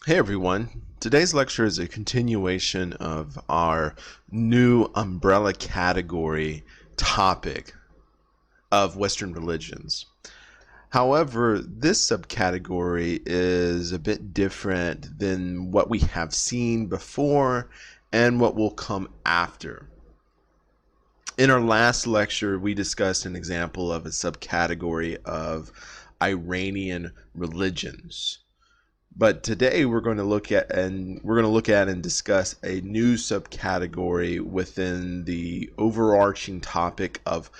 Hey everyone, today's lecture is a continuation of our new umbrella category topic of Western religions. However, this subcategory is a bit different than what we have seen before and what will come after. In our last lecture, we discussed an example of a subcategory of Iranian religions. But today we're going to look at and discuss a new subcategory within the overarching topic of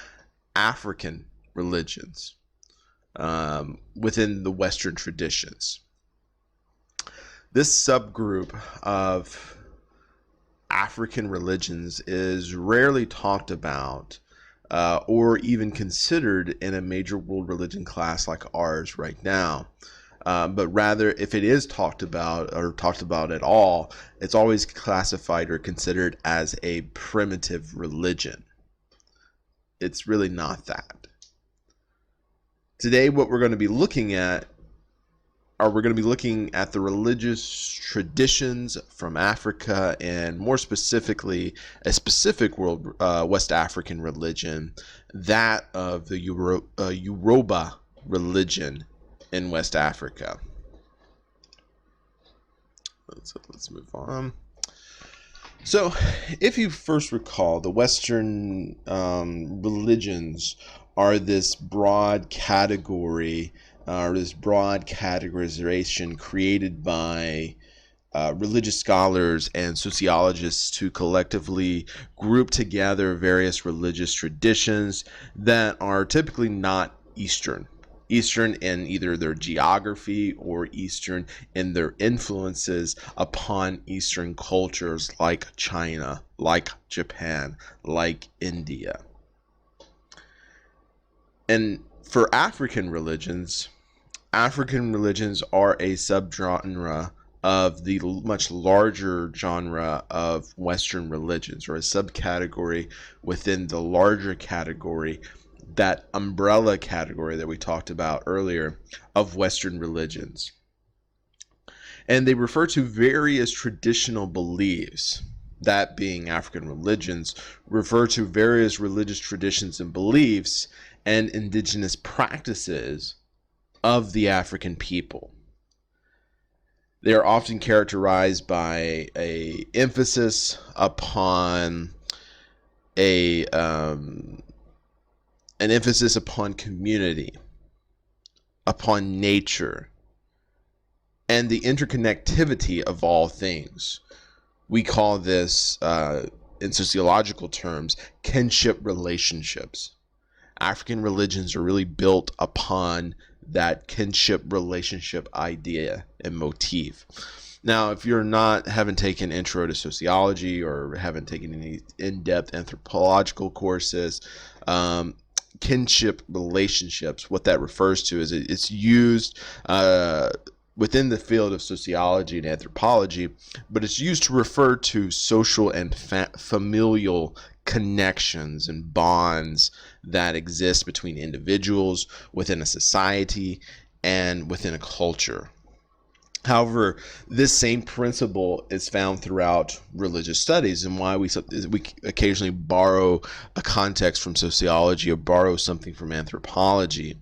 African religions within the Western traditions. This subgroup of African religions is rarely talked about or even considered in a major world religion class like ours right now. But rather, if it is talked about or talked about at all, it's always classified or considered as a primitive religion. It's really not that. Today, what we're going to be looking at the religious traditions from Africa, and more specifically, a specific West African religion, that of the Yoruba religion in West Africa. Let's move on. So, if you first recall, the Western religions are this broad category, or this broad categorization created by religious scholars and sociologists to collectively group together various religious traditions that are typically not Eastern in either their geography or Eastern in their influences upon Eastern cultures like China, like Japan, like India. And for African religions are a subgenre of the much larger genre of Western religions, or a subcategory within the larger category, that umbrella category that we talked about earlier, of Western religions. And they refer to various traditional beliefs, that being African religions, refer to various religious traditions and beliefs and indigenous practices of the African people. They are often characterized by an emphasis upon community, upon nature, and the interconnectivity of all things. We call this, in sociological terms, kinship relationships. African religions are really built upon that kinship relationship idea and motif. Now, if you're haven't taken intro to sociology or haven't taken any in-depth anthropological courses, kinship relationships, what that refers to is it's used within the field of sociology and anthropology, but it's used to refer to social and familial connections and bonds that exist between individuals, within a society, and within a culture. However, this same principle is found throughout religious studies, and why we occasionally borrow a context from sociology or borrow something from anthropology.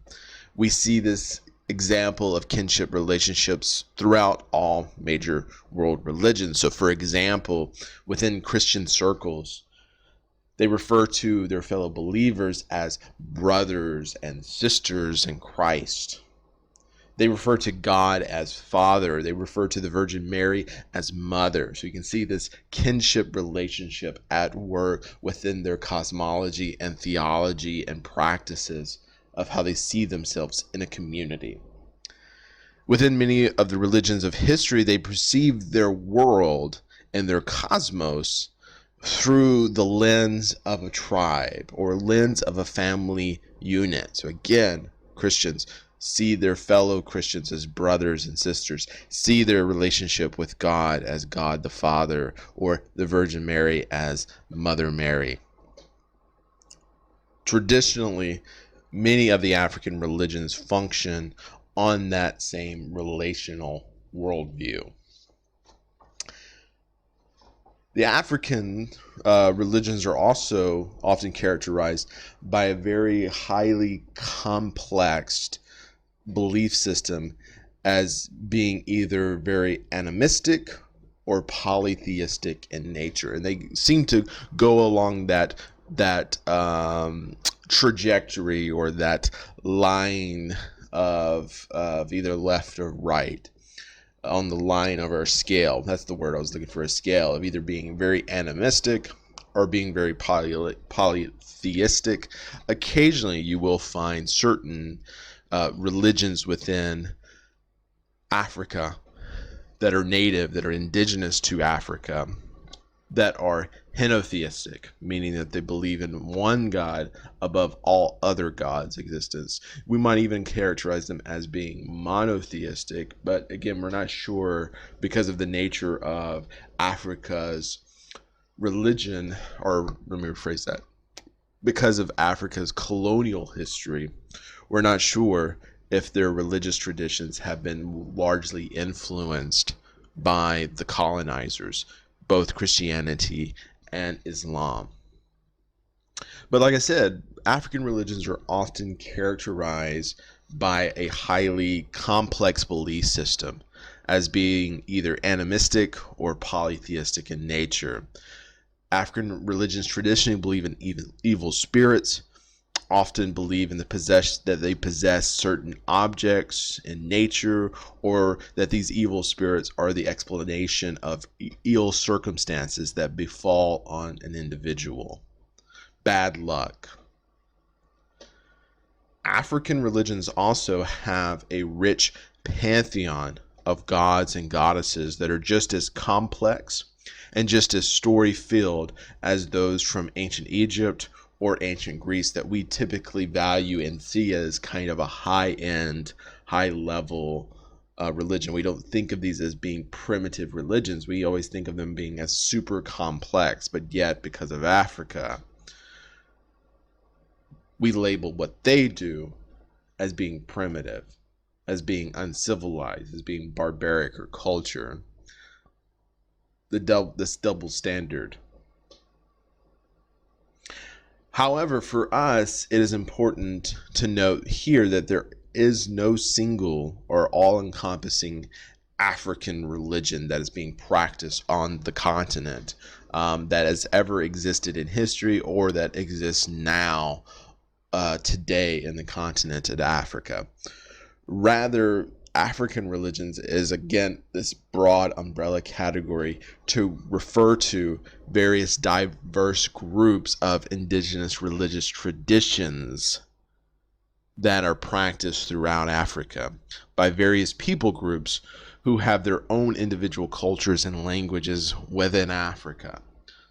We see this example of kinship relationships throughout all major world religions. So, for example, within Christian circles, they refer to their fellow believers as brothers and sisters in Christ. They refer to God as Father. They refer to the Virgin Mary as Mother. So you can see this kinship relationship at work within their cosmology and theology and practices of how they see themselves in a community. Within many of the religions of history, they perceive their world and their cosmos through the lens of a tribe or lens of a family unit. So again, Christians see their fellow Christians as brothers and sisters, see their relationship with God as God the Father, or the Virgin Mary as Mother Mary. Traditionally, many of the African religions function on that same relational worldview. The African religions are also often characterized by a very highly complex belief system as being either very animistic or polytheistic in nature, and they seem to go along that trajectory or that line of either left or right on the line of our scale. That's the word I was looking for, a scale of either being very animistic or being very polytheistic. Occasionally, you will find certain religions within Africa that are native, that are indigenous to Africa, that are henotheistic, meaning that they believe in one God above all other gods' existence. We might even characterize them as being monotheistic, but again, we're not sure because of the nature of Africa's religion, or let me rephrase that. Because of Africa's colonial history, we're not sure if their religious traditions have been largely influenced by the colonizers, both Christianity and Islam. But like I said, African religions are often characterized by a highly complex belief system as being either animistic or polytheistic in nature. African religions traditionally believe in evil spirits, often believe in that they possess certain objects in nature, or that these evil spirits are the explanation of ill circumstances that befall on an individual. Bad luck. African religions also have a rich pantheon of gods and goddesses that are just as complex and just as story-filled as those from ancient Egypt or ancient Greece that we typically value and see as kind of a high-end, high-level religion. We don't think of these as being primitive religions. We always think of them being as super complex, but yet because of Africa, we label what they do as being primitive, as being uncivilized, as being barbaric or culture. This double standard. However, for us, it is important to note here that there is no single or all-encompassing African religion that is being practiced on the continent that has ever existed in history or that exists now today in the continent of Africa. Rather, African religions is, again, this broad umbrella category to refer to various diverse groups of indigenous religious traditions that are practiced throughout Africa by various people groups who have their own individual cultures and languages within Africa.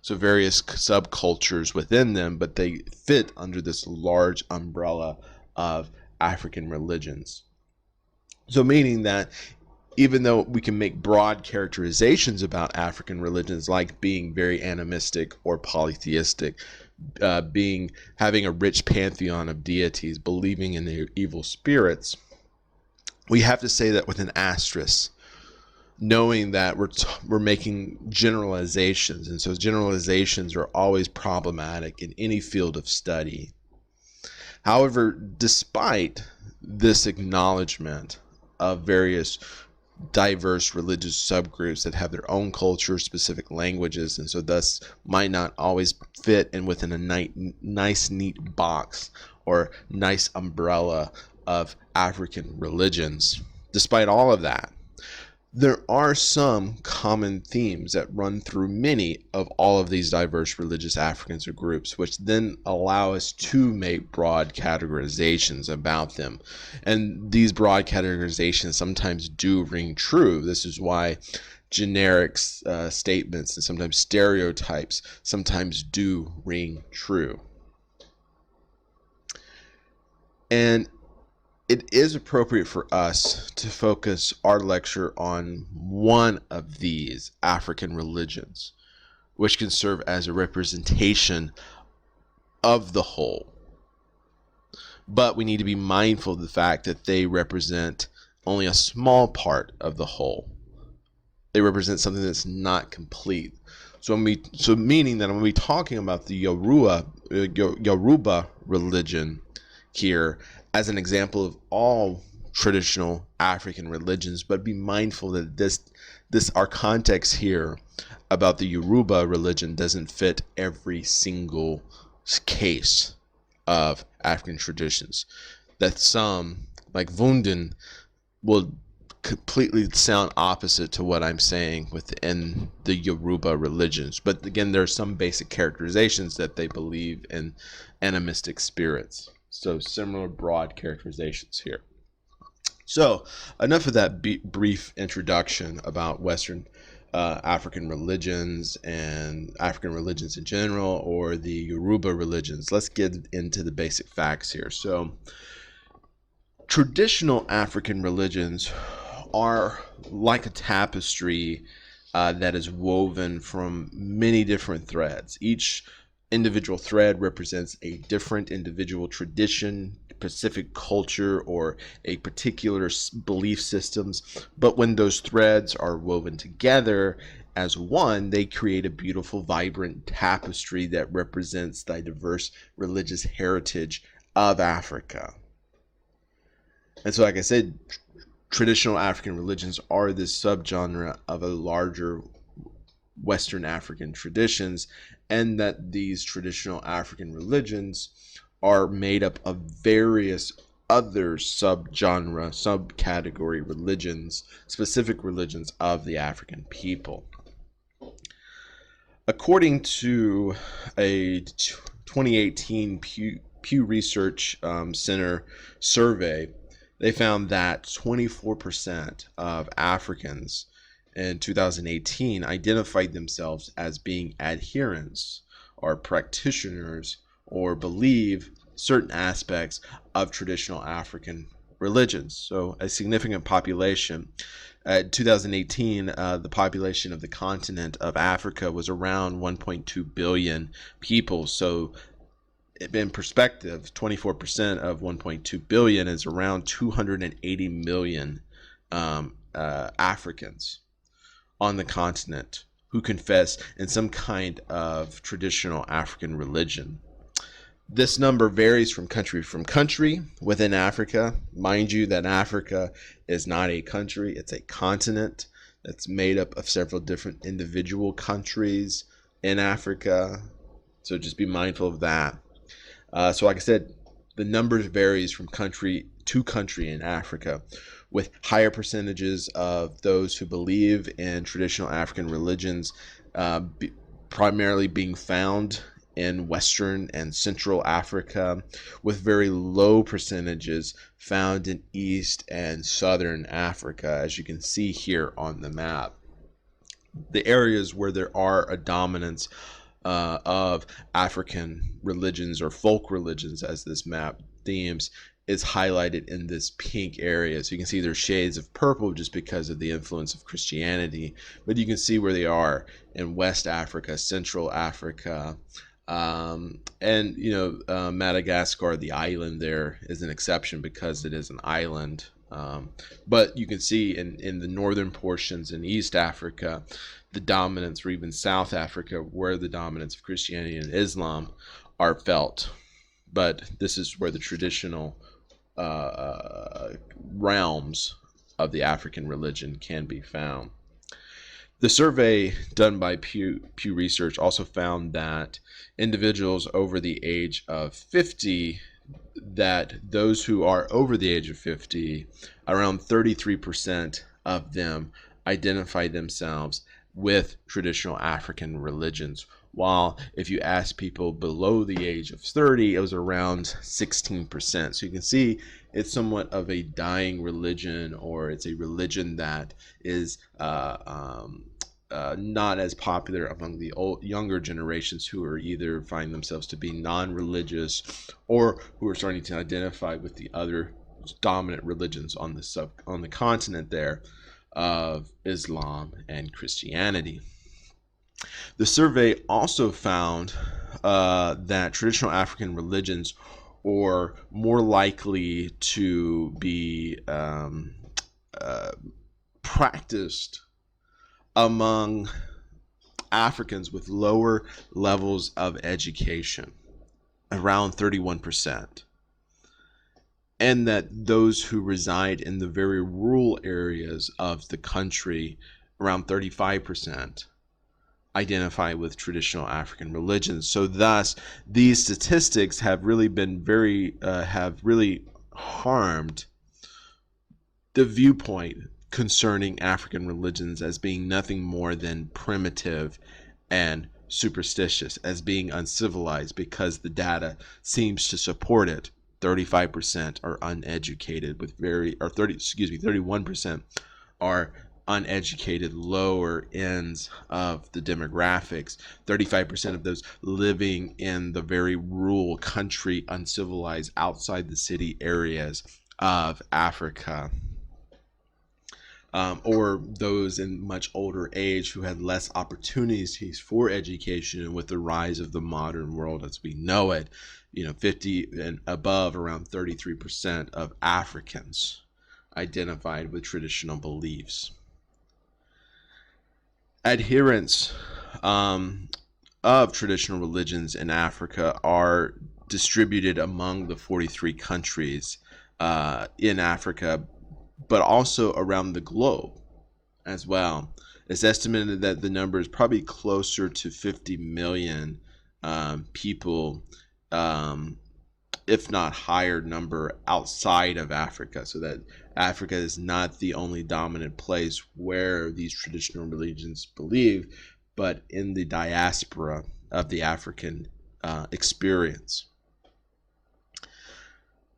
So various subcultures within them, but they fit under this large umbrella of African religions. So meaning that even though we can make broad characterizations about African religions like being very animistic or polytheistic, having a rich pantheon of deities, believing in their evil spirits, we have to say that with an asterisk, knowing that we're making generalizations, and so generalizations are always problematic in any field of study. However, despite this acknowledgement of various diverse religious subgroups that have their own culture, specific languages, and so thus might not always fit in within a nice, neat box or nice umbrella of African religions. Despite all of that, there are some common themes that run through many of all of these diverse religious Africans or groups, which then allow us to make broad categorizations about them. And these broad categorizations sometimes do ring true. This is why generic statements and sometimes stereotypes sometimes do ring true. And it is appropriate for us to focus our lecture on one of these African religions, which can serve as a representation of the whole. But we need to be mindful of the fact that they represent only a small part of the whole. They represent something that's not complete. So meaning that when we talking about the Yoruba religion here as an example of all traditional African religions, but be mindful that this our context here about the Yoruba religion doesn't fit every single case of African traditions. That some, like Wunden, will completely sound opposite to what I'm saying within the Yoruba religions. But again, there are some basic characterizations that they believe in animistic spirits. So similar broad characterizations here. So enough of that brief introduction about Western African religions and African religions in general, or the Yoruba religions. Let's get into the basic facts here. So traditional African religions are like a tapestry that is woven from many different threads. Each individual thread represents a different individual tradition, specific culture, or a particular belief systems. But when those threads are woven together as one, they create a beautiful, vibrant tapestry that represents the diverse religious heritage of Africa. And so, like I said, traditional African religions are this subgenre of a larger Western African traditions, and that these traditional African religions are made up of various other subcategory religions, specific religions of the African people. According to a 2018 Pew Research Center survey, they found that 24% of Africans in 2018 identified themselves as being adherents or practitioners or believe certain aspects of traditional African religions. So a significant population. In 2018, the population of the continent of Africa was around 1.2 billion people. So in perspective, 24% of 1.2 billion is around 280 million Africans on the continent who confess in some kind of traditional African religion. This number varies from country within Africa. Mind you that Africa is not a country, it's a continent that's made up of several different individual countries in Africa. So just be mindful of that. So like I said, the numbers varies from country to country in Africa, with higher percentages of those who believe in traditional African religions primarily being found in Western and Central Africa, with very low percentages found in East and Southern Africa, as you can see here on the map. The areas where there are a dominance of African religions or folk religions, as this map themes, is highlighted in this pink area. So you can see there's shades of purple just because of the influence of Christianity, but you can see where they are in West Africa, Central Africa, and Madagascar, the island there, is an exception because it is an island. But you can see in the northern portions in East Africa, the dominance, or even South Africa, where the dominance of Christianity and Islam are felt. But this is where the traditional realms of the African religion can be found. The survey done by Pew Research also found that individuals over the age of 50, that those who are over the age of 50, around 33% of them identify themselves with traditional African religions, while if you ask people below the age of 30, it was around 16%. So you can see it's somewhat of a dying religion, or it's a religion that is not as popular among the younger generations, who are either find themselves to be non-religious or who are starting to identify with the other dominant religions on the continent there of Islam and Christianity. The survey also found that traditional African religions are more likely to be practiced among Africans with lower levels of education, around 31%. And that those who reside in the very rural areas of the country, around 35%, identify with traditional African religions. So thus, these statistics have really been have really harmed the viewpoint concerning African religions as being nothing more than primitive and superstitious, as being uncivilized, because the data seems to support it. 35% are uneducated with 31% are uneducated lower ends of the demographics. 35% of those living in the very rural country, uncivilized, outside the city areas of Africa. Or those in much older age who had less opportunities for education, and with the rise of the modern world as we know it, 50 and above, around 33% of Africans identified with traditional beliefs. Adherents of traditional religions in Africa are distributed among the 43 countries in Africa, but also around the globe as well. It's estimated that the number is probably closer to 50 million people, if not higher number, outside of Africa. So that Africa is not the only dominant place where these traditional religions believe, but in the diaspora of the African experience.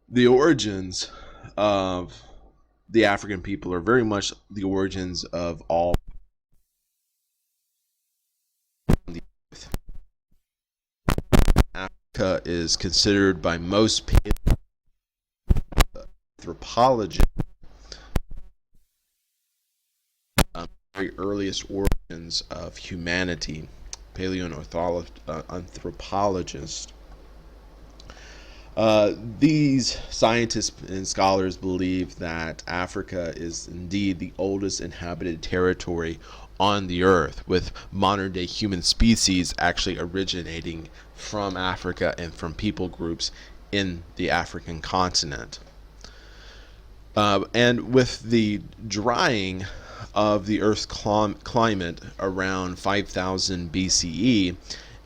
The origins of the African people are very much the origins of all the earth. Africa is considered by most anthropologists the very earliest origins of humanity. Paleoanthropologists. These scientists and scholars believe that Africa is indeed the oldest inhabited territory on the earth, with modern day human species actually originating from Africa and from people groups in the African continent. And with the drying of the Earth's climate around 5000 BCE,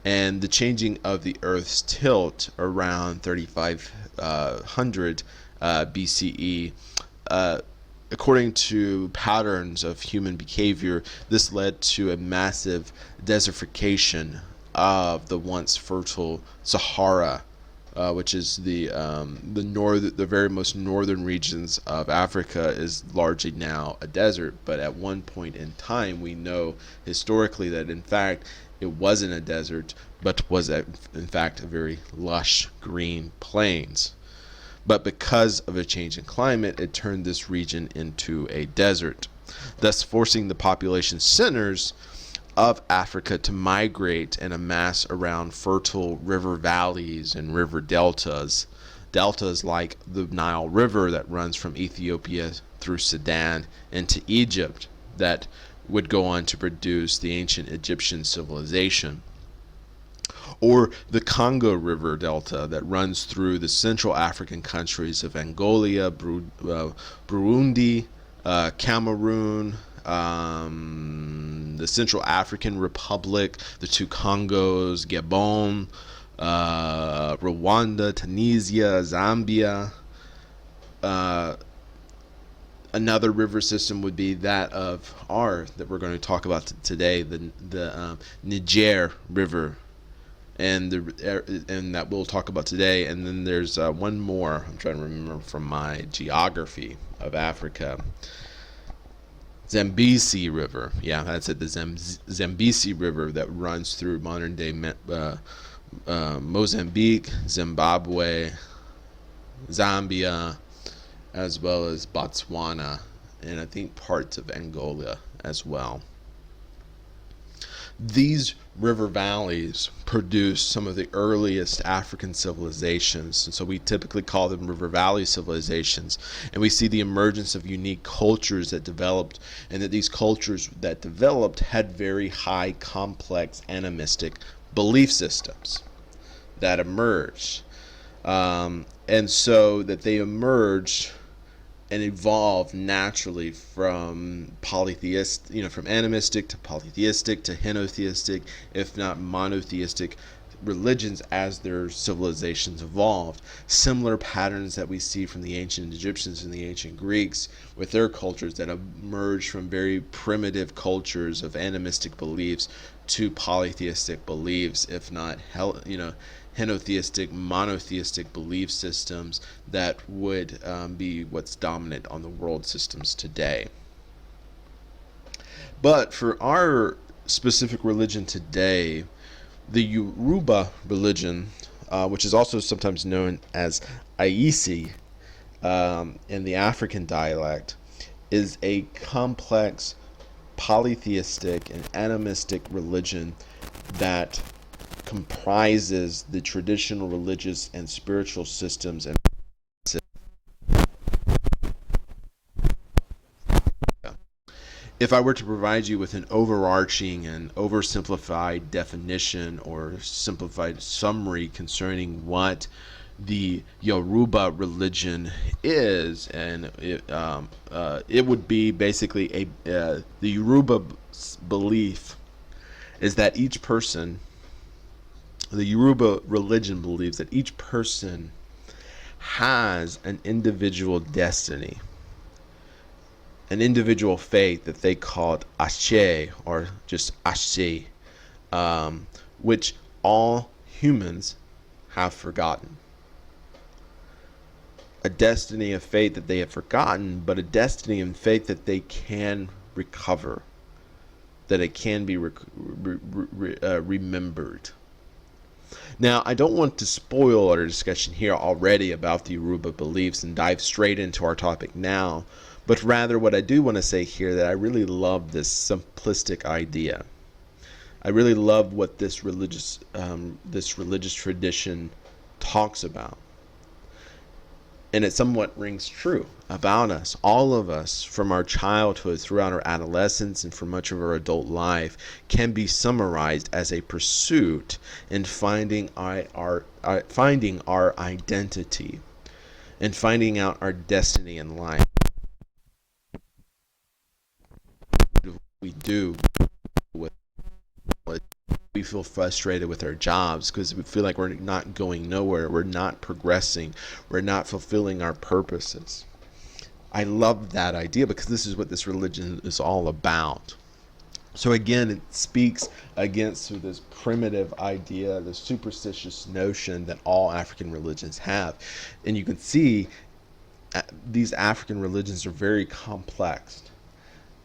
and the changing of the Earth's tilt around 3500 BCE, according to patterns of human behavior, this led to a massive desertification of the once fertile Sahara, which is the very most northern regions of Africa, is largely now a desert. But at one point in time, we know historically that in fact it wasn't a desert, but was in fact a very lush green plains. But because of a change in climate, it turned this region into a desert, thus forcing the population centers of Africa to migrate and amass around fertile river valleys and river deltas. Deltas like the Nile River that runs from Ethiopia through Sudan into Egypt, that would go on to produce the ancient Egyptian civilization. Or the Congo River Delta that runs through the Central African countries of Angola, Burundi, Cameroon, the Central African Republic, the two Congos, Gabon, Rwanda, Tunisia, Zambia. Another river system would be that of that we're going to talk about today, the Niger River, and that we'll talk about today. And then there's one more I'm trying to remember from my geography of Africa. Zambezi River, yeah, that's it. The Zambezi River that runs through modern day Mozambique, Zimbabwe, Zambia, as well as Botswana, and I think parts of Angola as well. These river valleys produce some of the earliest African civilizations, and so we typically call them river valley civilizations. And we see the emergence of unique cultures that developed, and that these cultures that developed had very high, complex, animistic belief systems that emerged. And so that they emerged and evolved naturally from polytheist, from animistic to polytheistic to henotheistic, if not monotheistic religions as their civilizations evolved. Similar patterns that we see from the ancient Egyptians and the ancient Greeks with their cultures that emerged from very primitive cultures of animistic beliefs to polytheistic beliefs, if not henotheistic, monotheistic belief systems that would be what's dominant on the world systems today. But for our specific religion today, the Yoruba religion, which is also sometimes known as Aisi in the African dialect, is a complex polytheistic and animistic religion that comprises the traditional religious and spiritual systems and if I were to provide you with an overarching and oversimplified definition or simplified summary concerning what the Yoruba religion is, and it would be basically the Yoruba belief is that the Yoruba religion believes that each person has an individual destiny, an individual faith that they called Ashe, or just Ashe, which all humans have forgotten. A destiny of faith that they have forgotten, but a destiny and faith that they can recover, that it can be remembered. Now, I don't want to spoil our discussion here already about the Yoruba beliefs and dive straight into our topic now, but rather what I do want to say here that I really love this simplistic idea. I really love what this religious tradition talks about. And it somewhat rings true about us. All of us, from our childhood throughout our adolescence and for much of our adult life, can be summarized as a pursuit in finding our identity and finding out our destiny in life. We do with we feel frustrated with our jobs because we feel like we're not going nowhere, we're not progressing, we're not fulfilling our purposes. I love that idea because this is what this religion is all about. So again, it speaks against this primitive idea, the superstitious notion that all African religions have. And you can see these African religions are very complex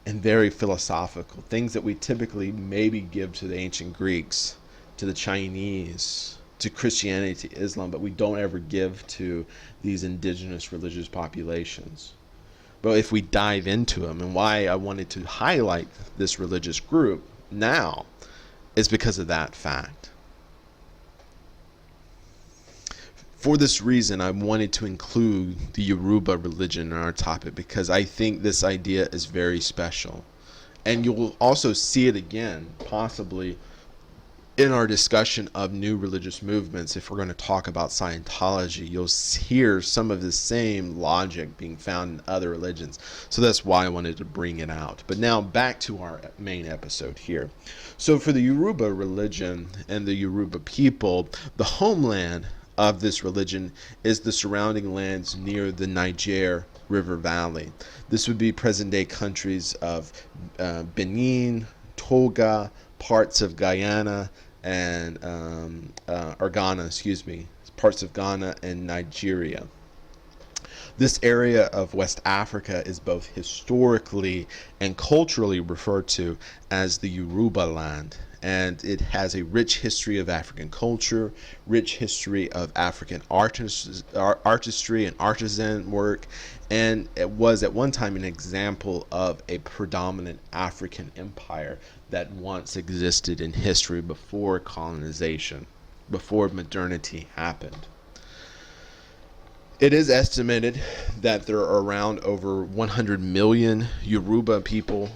and very philosophical, things that we typically maybe give to the ancient Greeks, to the Chinese, to Christianity, to Islam, but we don't ever give to these indigenous religious populations. But if we dive into them, and why I wanted to highlight this religious group now is because of that fact. For this reason, I wanted to include the Yoruba religion in our topic because I think this idea is very special. And you'll also see it again, possibly, in our discussion of new religious movements. If we're going to talk about Scientology, you'll hear some of the same logic being found in other religions. So that's why I wanted to bring it out. But now back to our main episode here. So for the Yoruba religion and the Yoruba people, the homeland of this religion is the surrounding lands near the Niger River Valley. This would be present-day countries of Benin, Togo, parts of Guyana, and Ghana, parts of Ghana and Nigeria. This area of West Africa is both historically and culturally referred to as the Yoruba land, and it has a rich history of African culture, rich history of African artistry and artisan work, and it was at one time an example of a predominant African empire that once existed in history before colonization, before modernity happened. It is estimated that there are around over 100 million Yoruba people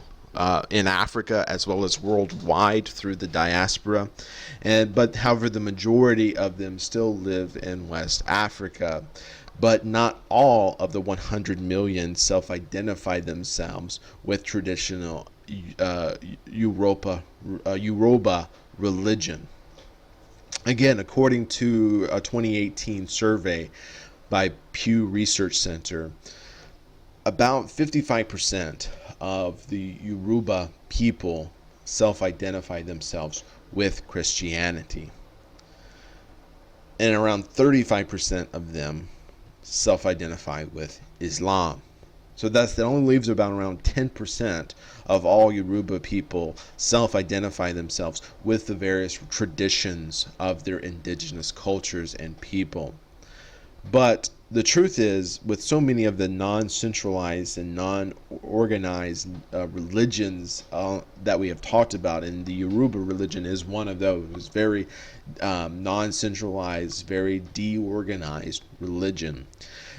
in Africa as well as worldwide through the diaspora. But however, the majority of them still live in West Africa. But not all of the 100 million self-identify themselves with traditional Yoruba religion. Again, according to a 2018 survey by Pew Research Center, about 55% of the Yoruba people self-identify themselves with Christianity, and around 35% of them self-identify with Islam. So that only leaves about around 10% of all Yoruba people self-identify themselves with the various traditions of their indigenous cultures and people. But the truth is, with so many of the non-centralized and non-organized religions that we have talked about, and the Yoruba religion is one of those, it's very non-centralized, very deorganized religion.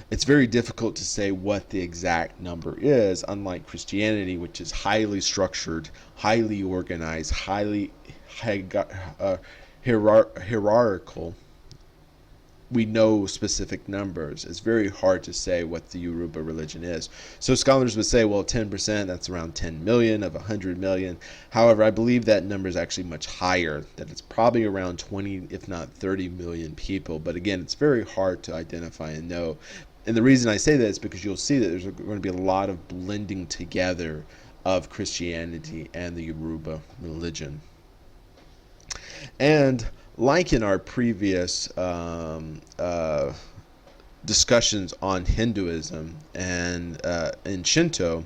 It's very difficult to say what the exact number is, unlike Christianity, which is highly structured, highly organized, highly hierarchical. We know specific numbers. It's very hard to say what the Yoruba religion is. So scholars would say, well, 10%, that's around 10 million of 100 million. However, I believe that number is actually much higher, that it's probably around 20, if not 30 million people. But again, it's very hard to identify and know. And the reason I say that is because you'll see that there's going to be a lot of blending together of Christianity and the Yoruba religion. And like in our previous discussions on Hinduism and Shinto,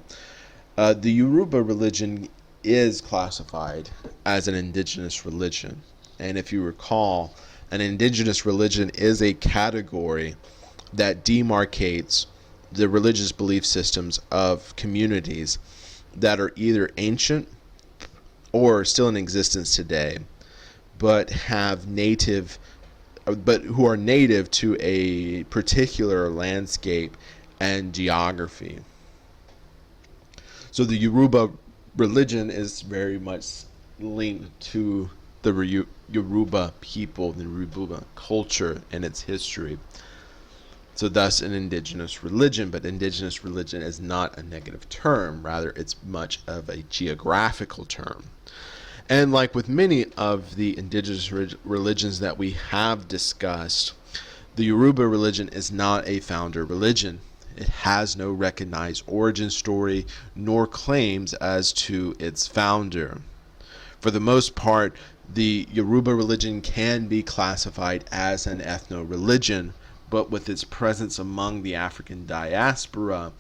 the Yoruba religion is classified as an indigenous religion. And if you recall, an indigenous religion is a category that demarcates the religious belief systems of communities that are either ancient or still in existence today, but who are native to a particular landscape and geography. So the Yoruba religion is very much linked to the Yoruba people, the Yoruba culture and its history. So thus an indigenous religion, but indigenous religion is not a negative term, rather it's much of a geographical term. And like with many of the indigenous religions that we have discussed, the Yoruba religion is not a founder religion. It has no recognized origin story nor claims as to its founder. For the most part, the Yoruba religion can be classified as an ethno-religion, but with its presence among the African diaspora,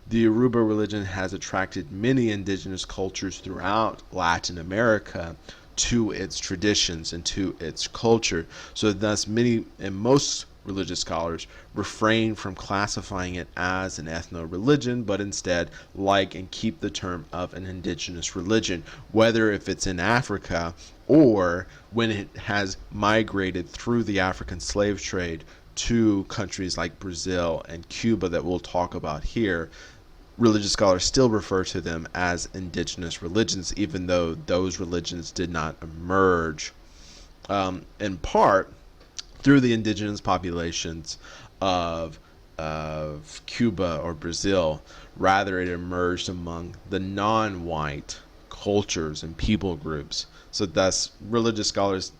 the Yoruba religion has attracted many indigenous cultures throughout Latin America to its traditions and to its culture. So thus many and most religious scholars refrain from classifying it as an ethno-religion, but instead like and keep the term of an indigenous religion, whether if it's in Africa or when it has migrated through the African slave trade to countries like Brazil and Cuba that we'll talk about here. Religious scholars still refer to them as indigenous religions, even though those religions did not emerge in part through the indigenous populations of Cuba or Brazil. Rather, it emerged among the non-white cultures and people groups. So thus, religious scholars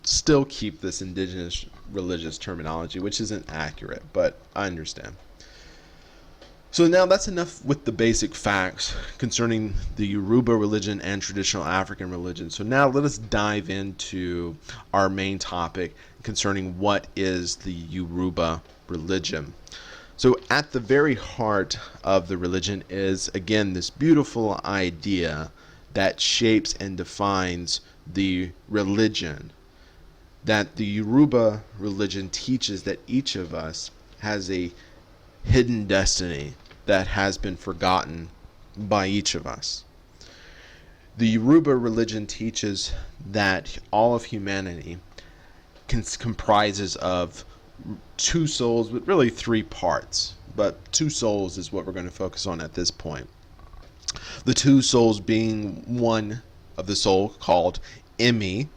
still keep this indigenous religious terminology, which isn't accurate, but I understand. So now that's enough with the basic facts concerning the Yoruba religion and traditional African religion. So now let us dive into our main topic concerning what is the Yoruba religion. So at the very heart of the religion is, again, this beautiful idea that shapes and defines the religion, that the Yoruba religion teaches that each of us has a hidden destiny that has been forgotten by each of us. The Yoruba religion teaches that all of humanity comprises of two souls, but really three parts. But two souls is what we're going to focus on at this point. The two souls being one of the soul called Imi,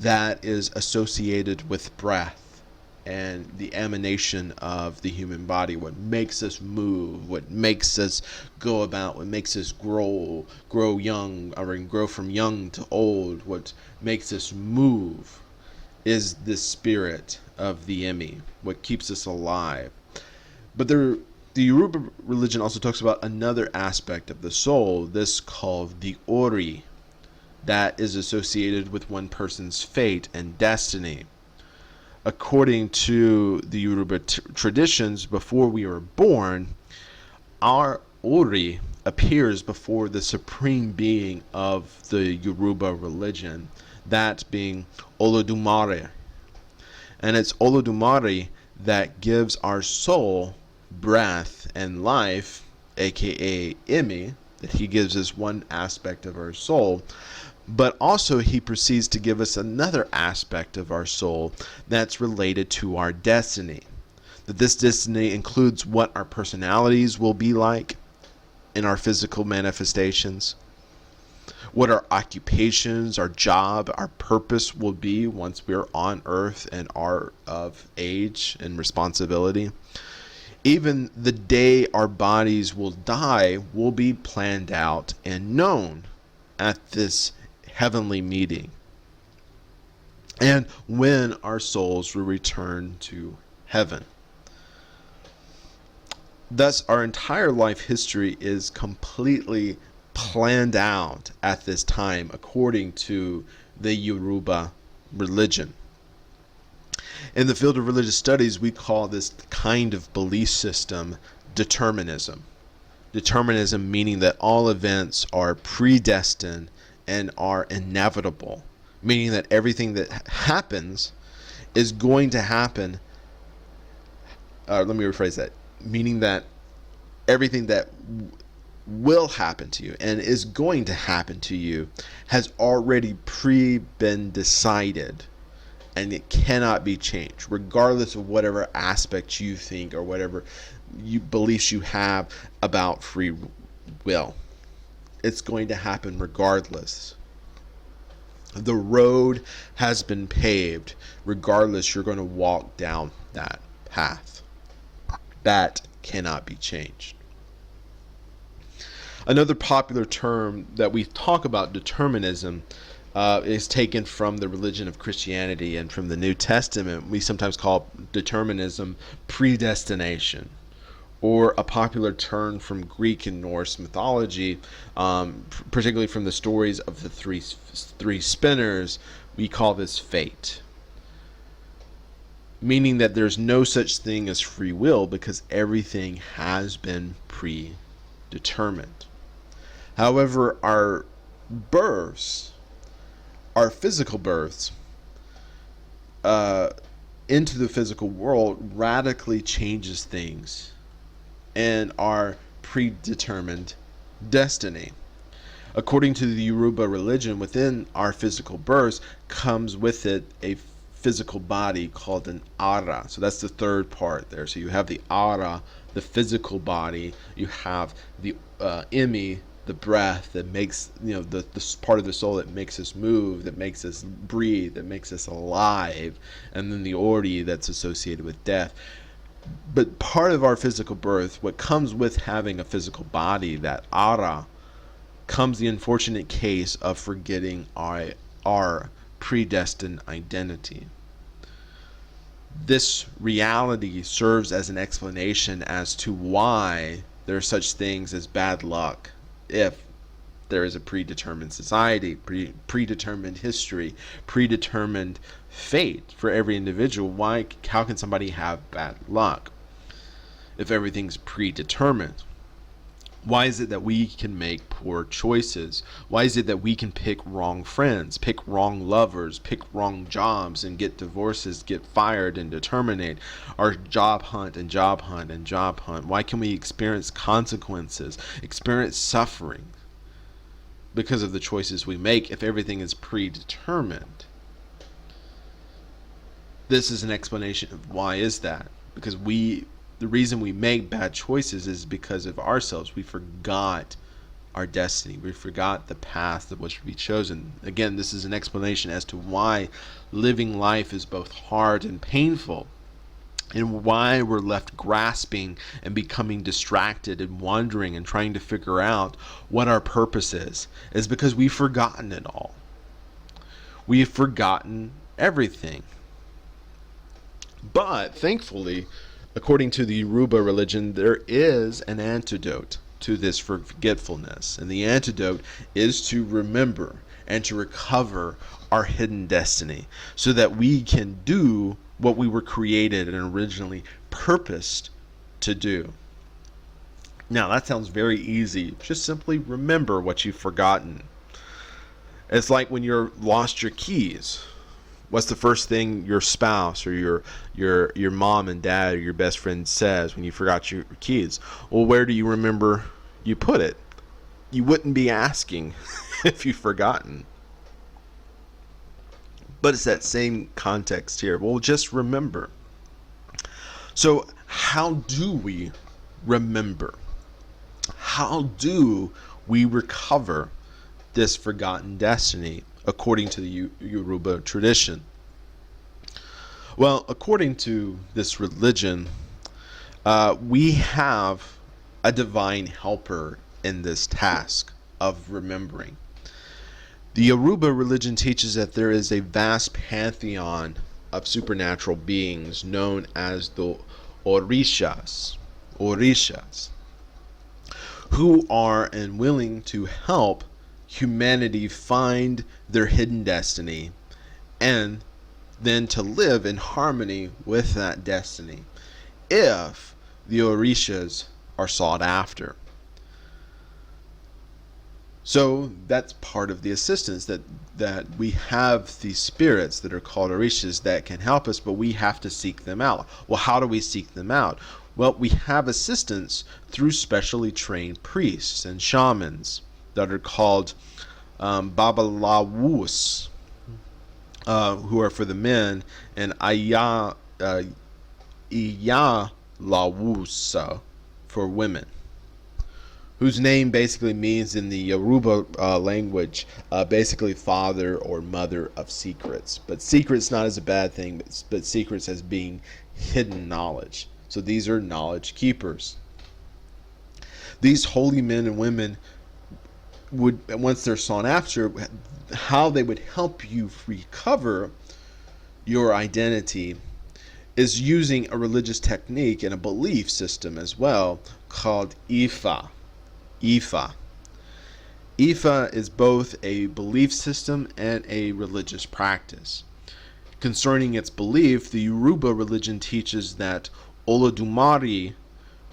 that is associated with breath and the emanation of the human body, what makes us move, what makes us go about, what makes us grow young, or grow from young to old, what makes us move is the spirit of the Imi, what keeps us alive. But the Yoruba religion also talks about another aspect of the soul, this called the Ori, that is associated with one person's fate and destiny. According to the Yoruba traditions, before we are born, our Ori appears before the supreme being of the Yoruba religion, that being Olodumare. And it's Olodumare that gives our soul breath and life, aka Imi, that he gives us one aspect of our soul. But also he proceeds to give us another aspect of our soul that's related to our destiny. That this destiny includes what our personalities will be like in our physical manifestations, what our occupations, our job, our purpose will be once we're on earth and are of age and responsibility. Even the day our bodies will die will be planned out and known at this heavenly meeting, and when our souls will return to heaven. Thus, our entire life history is completely planned out at this time according to the Yoruba religion. In the field of religious studies, we call this kind of belief system determinism. Determinism meaning that all events are predestined and are inevitable, meaning that everything that happens is going to happen. Let me rephrase that. Meaning that everything that will happen to you and is going to happen to you has already been decided, and it cannot be changed, regardless of whatever aspect you think or whatever beliefs you have about free will. It's going to happen regardless. The road has been paved. Regardless, you're going to walk down that path. That cannot be changed. Another popular term that we talk about determinism is taken from the religion of Christianity and from the New Testament. We sometimes call determinism predestination, or a popular term from Greek and Norse mythology, particularly from the stories of the three spinners. We call this fate, meaning that there's no such thing as free will because everything has been predetermined. However, our births, our physical births into the physical world radically changes things and our predetermined destiny. According to the Yoruba religion, within our physical births comes with it a physical body called an ara. So that's the third part there. So you have the ara, the physical body. You have the imi, the breath that makes, the part of the soul that makes us move, that makes us breathe, that makes us alive. And then the ori that's associated with death. But part of our physical birth, what comes with having a physical body, that ara, comes the unfortunate case of forgetting our predestined identity. This reality serves as an explanation as to why there are such things as bad luck if there is a predetermined society, predetermined history, predetermined fate for every individual. How can somebody have bad luck? if everything's predetermined? Why is it that we can make poor choices? Why is it that we can pick wrong friends, pick wrong lovers, pick wrong jobs, and get divorces, get fired, and terminate our job hunt and job hunt and job hunt? Why can we experience consequences, experience suffering because of the choices we make if everything is predetermined? This is an explanation of why is that. Because the reason we make bad choices is because of ourselves. We forgot our destiny. We forgot the path that was to be chosen. Again, this is an explanation as to why living life is both hard and painful, and why we're left grasping and becoming distracted and wondering and trying to figure out what our purpose is because we've forgotten it all. We've forgotten everything. But thankfully, according to the Yoruba religion, there is an antidote to this forgetfulness. And the antidote is to remember and to recover our hidden destiny so that we can do what we were created and originally purposed to do. Now, that sounds very easy. Just simply remember what you've forgotten. It's like when you're lost your keys. What's the first thing your spouse or your mom and dad or your best friend says when you forgot your keys? Well, where do you remember you put it? You wouldn't be asking if you've forgotten. But it's that same context here. Well, just remember. So how do we remember? How do we recover this forgotten destiny according to the Yoruba tradition? Well, according to this religion, we have a divine helper in this task of remembering. The Yoruba religion teaches that there is a vast pantheon of supernatural beings known as the Orishas, who are and willing to help humanity find their hidden destiny and then to live in harmony with that destiny if the Orishas are sought after. So that's part of the assistance, that we have these spirits that are called Orishas that can help us, but we have to seek them out. Well, how do we seek them out? Well, we have assistance through specially trained priests and shamans that are called Babalawus, who are for the men, and Iyalawusa for women, whose name basically means in the Yoruba language, basically father or mother of secrets. But secrets not as a bad thing, but secrets as being hidden knowledge. So these are knowledge keepers. These holy men and women would, once they're sought after, how they would help you recover your identity is using a religious technique and a belief system as well called Ifa. Ifa is both a belief system and a religious practice. Concerning its belief, the Yoruba religion teaches that Olodumare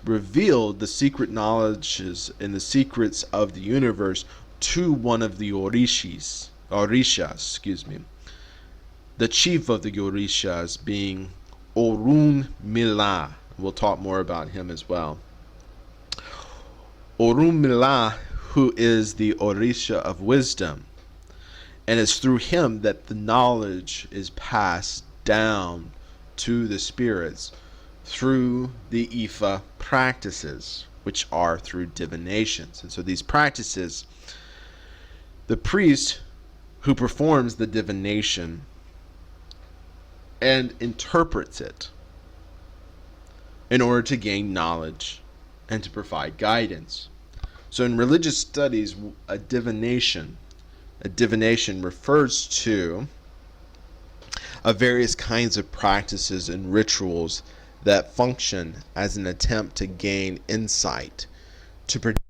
revealed the secret knowledges and the secrets of the universe to one of the Orishas, the chief of the Orishas being Orunmila. We'll talk more about him as well. Orunmila, who is the Orisha of wisdom, and it's through him that the knowledge is passed down to the spirits through the Ifa practices, which are through divinations. And so these practices, the priest who performs the divination and interprets it in order to gain knowledge and to provide guidance. So in religious studies, a divination refers to various kinds of practices and rituals that function as an attempt to gain insight, to predict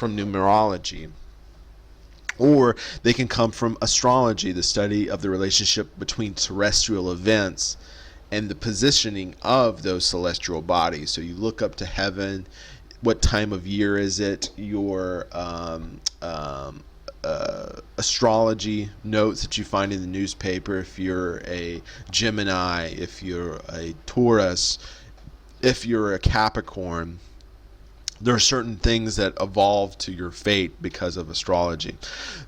from numerology, or they can come from astrology, the study of the relationship between terrestrial events and the positioning of those celestial bodies. So you look up to heaven. What time of year is it? Your astrology notes that you find in the newspaper. If you're a Gemini, if you're a Taurus, if you're a Capricorn, there are certain things that evolve to your fate because of astrology.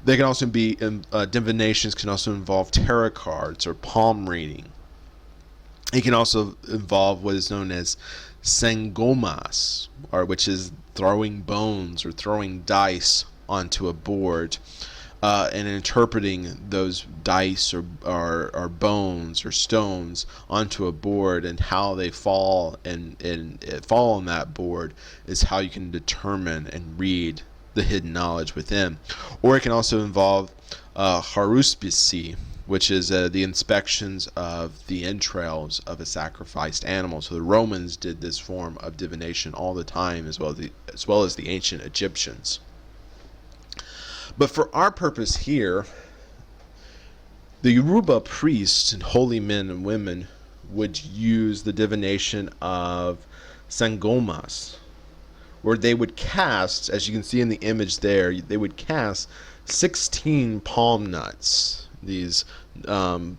They can also be divinations can also involve tarot cards or palm reading. It can also involve what is known as sangomas, or which is throwing bones or throwing dice onto a board, and interpreting those dice or bones or stones onto a board, and how they fall and fall on that board is how you can determine and read the hidden knowledge within. Or it can also involve haruspicy, which is the inspections of the entrails of a sacrificed animal. So the Romans did this form of divination all the time, as well as the ancient Egyptians. But for our purpose here, the Yoruba priests and holy men and women would use the divination of sangomas, where they would cast, as you can see in the image there, they would cast 16 palm nuts, these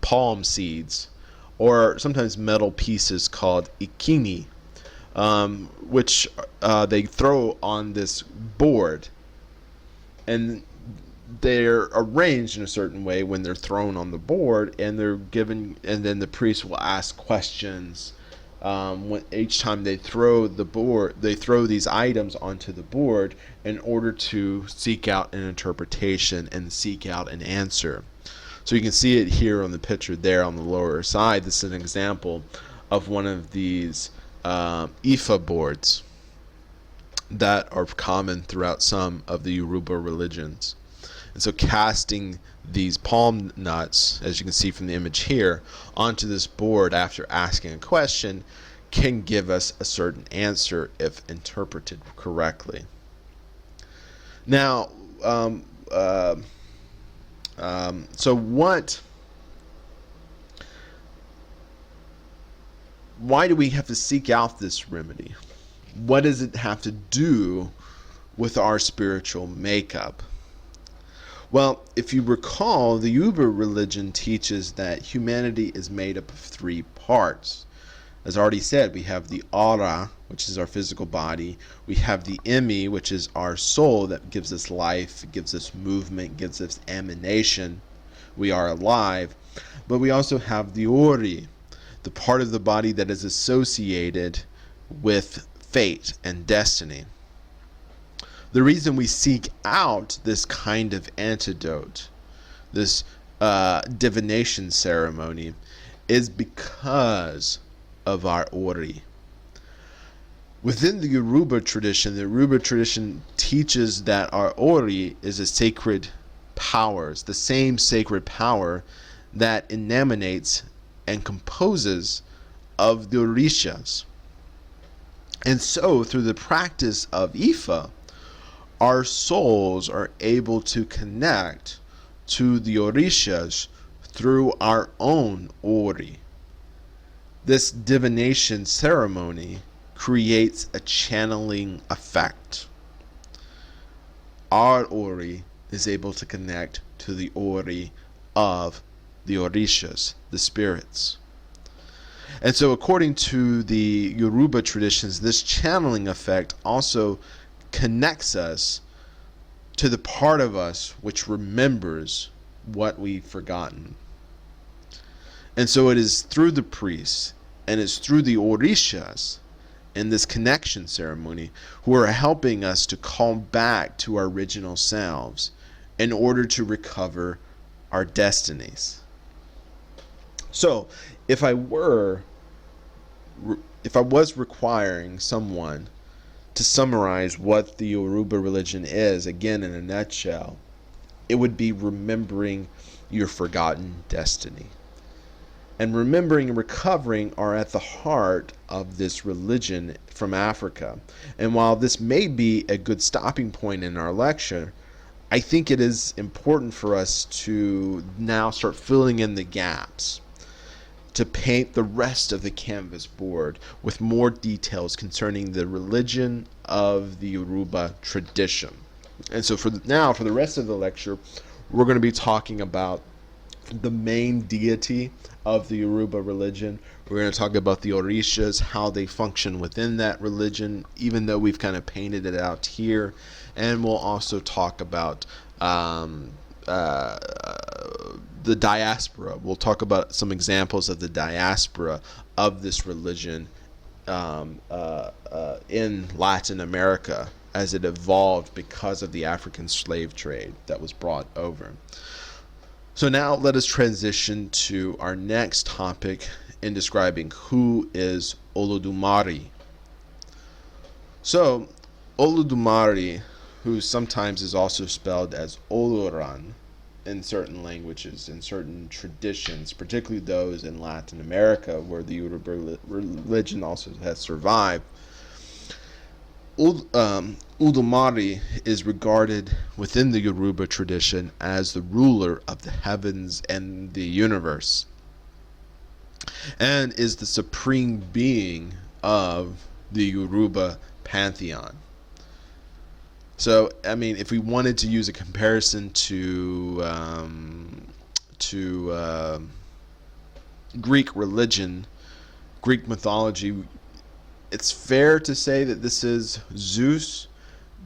palm seeds, or sometimes metal pieces called ikini, which they throw on this board. And they're arranged in a certain way when they're thrown on the board, and they're given, and then the priest will ask questions. Each time they throw these items onto the board in order to seek out an interpretation and seek out an answer. So you can see it here on the picture there on the lower side. This is an example of one of these Ifa boards that are common throughout some of the Yoruba religions. And so casting these palm nuts, as you can see from the image here, onto this board after asking a question can give us a certain answer if interpreted correctly. Now, why do we have to seek out this remedy? What does it have to do with our spiritual makeup? Well, if you recall, the Yoruba religion teaches that humanity is made up of 3 parts. As already said, we have the aura, which is our physical body. We have the imi, which is our soul that gives us life, gives us movement, gives us emanation. We are alive. But we also have the ori, the part of the body that is associated with fate and destiny. The reason we seek out this kind of antidote, this divination ceremony, is because of our ori. Within the Yoruba tradition teaches that our ori is a sacred power, it's the same sacred power that emanates and composes of the orishas. And so, through the practice of Ifa, our souls are able to connect to the orishas through our own ori. This divination ceremony creates a channeling effect. Our ori is able to connect to the ori of the orishas, the spirits. And so according to the Yoruba traditions, this channeling effect also connects us to the part of us which remembers what we've forgotten. And so it is through the priests and it's through the orishas in this connection ceremony who are helping us to call back to our original selves in order to recover our destinies. So if I was requiring someone to summarize what the Yoruba religion is, again in a nutshell, it would be remembering your forgotten destiny. And remembering and recovering are at the heart of this religion from Africa. And while this may be a good stopping point in our lecture, I think it is important for us to now start filling in the gaps, to paint the rest of the canvas board with more details concerning the religion of the Yoruba tradition. And so for the rest of the lecture, we're going to be talking about the main deity of the Yoruba religion. We're going to talk about the Orishas, how they function within that religion, even though we've kind of painted it out here. And we'll also talk about the diaspora. We'll talk about some examples of the diaspora of this religion in Latin America as it evolved because of the African slave trade that was brought over. So now let us transition to our next topic in describing who is Olodumare. So Olodumare, who sometimes is also spelled as Oloran in certain languages, in certain traditions, particularly those in Latin America where the Yoruba religion also has survived, Olodumare is regarded within the Yoruba tradition as the ruler of the heavens and the universe, and is the supreme being of the Yoruba pantheon. So, I mean, if we wanted to use a comparison to Greek religion, Greek mythology, it's fair to say that this is Zeus,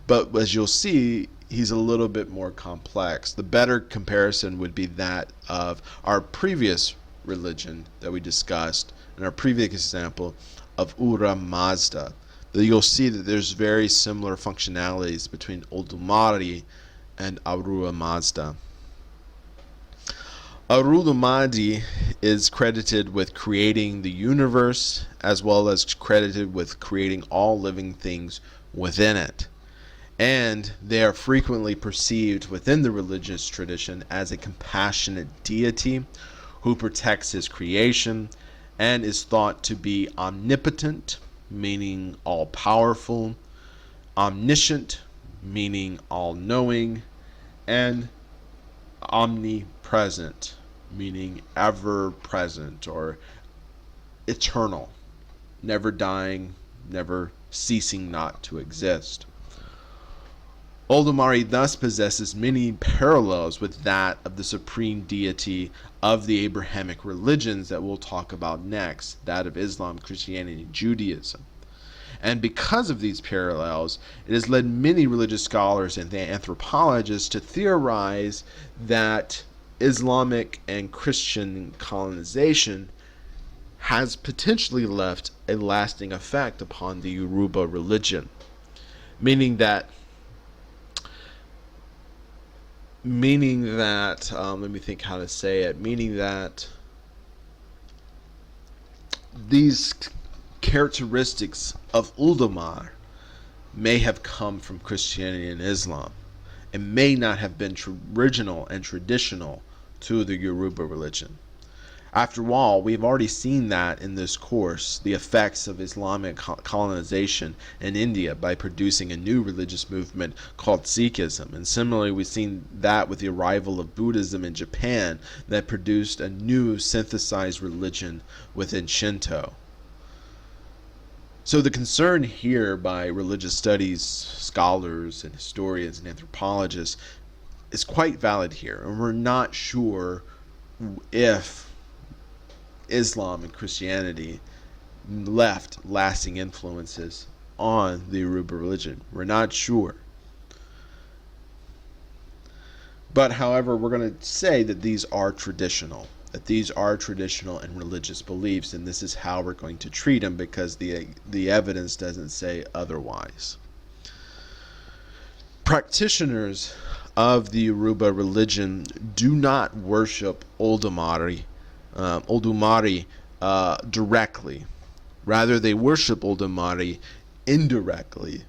but as you'll see, he's a little bit more complex. The better comparison would be that of our previous religion that we discussed in our previous example of Ahura Mazda. You'll see that there's very similar functionalities between Olodumare and Ahura Mazda. Olodumare is credited with creating the universe as well as credited with creating all living things within it. And they are frequently perceived within the religious tradition as a compassionate deity who protects his creation and is thought to be omnipotent, meaning all-powerful, omniscient, meaning all-knowing, and omnipresent, meaning ever-present or eternal, never dying, never ceasing not to exist. Olodumare thus possesses many parallels with that of the supreme deity of the Abrahamic religions that we'll talk about next, that of Islam, Christianity, and Judaism. And because of these parallels, it has led many religious scholars and anthropologists to theorize that Islamic and Christian colonization has potentially left a lasting effect upon the Yoruba religion, meaning that let me think how to say it, meaning that these characteristics of Olodumare may have come from Christianity and Islam and may not have been original and traditional to the Yoruba religion. After all, we've already seen that in this course, the effects of Islamic colonization in India by producing a new religious movement called Sikhism. And similarly, we've seen that with the arrival of Buddhism in Japan that produced a new synthesized religion within Shinto. So the concern here by religious studies scholars and historians and anthropologists is quite valid here. And we're not sure if Islam and Christianity left lasting influences on the Yoruba religion. We're not sure. But however, we're going to say that these are traditional. That these are traditional and religious beliefs, and this is how we're going to treat them because the evidence doesn't say otherwise. Practitioners of the Yoruba religion do not worship Olodumare directly. Rather, they worship Olodumare indirectly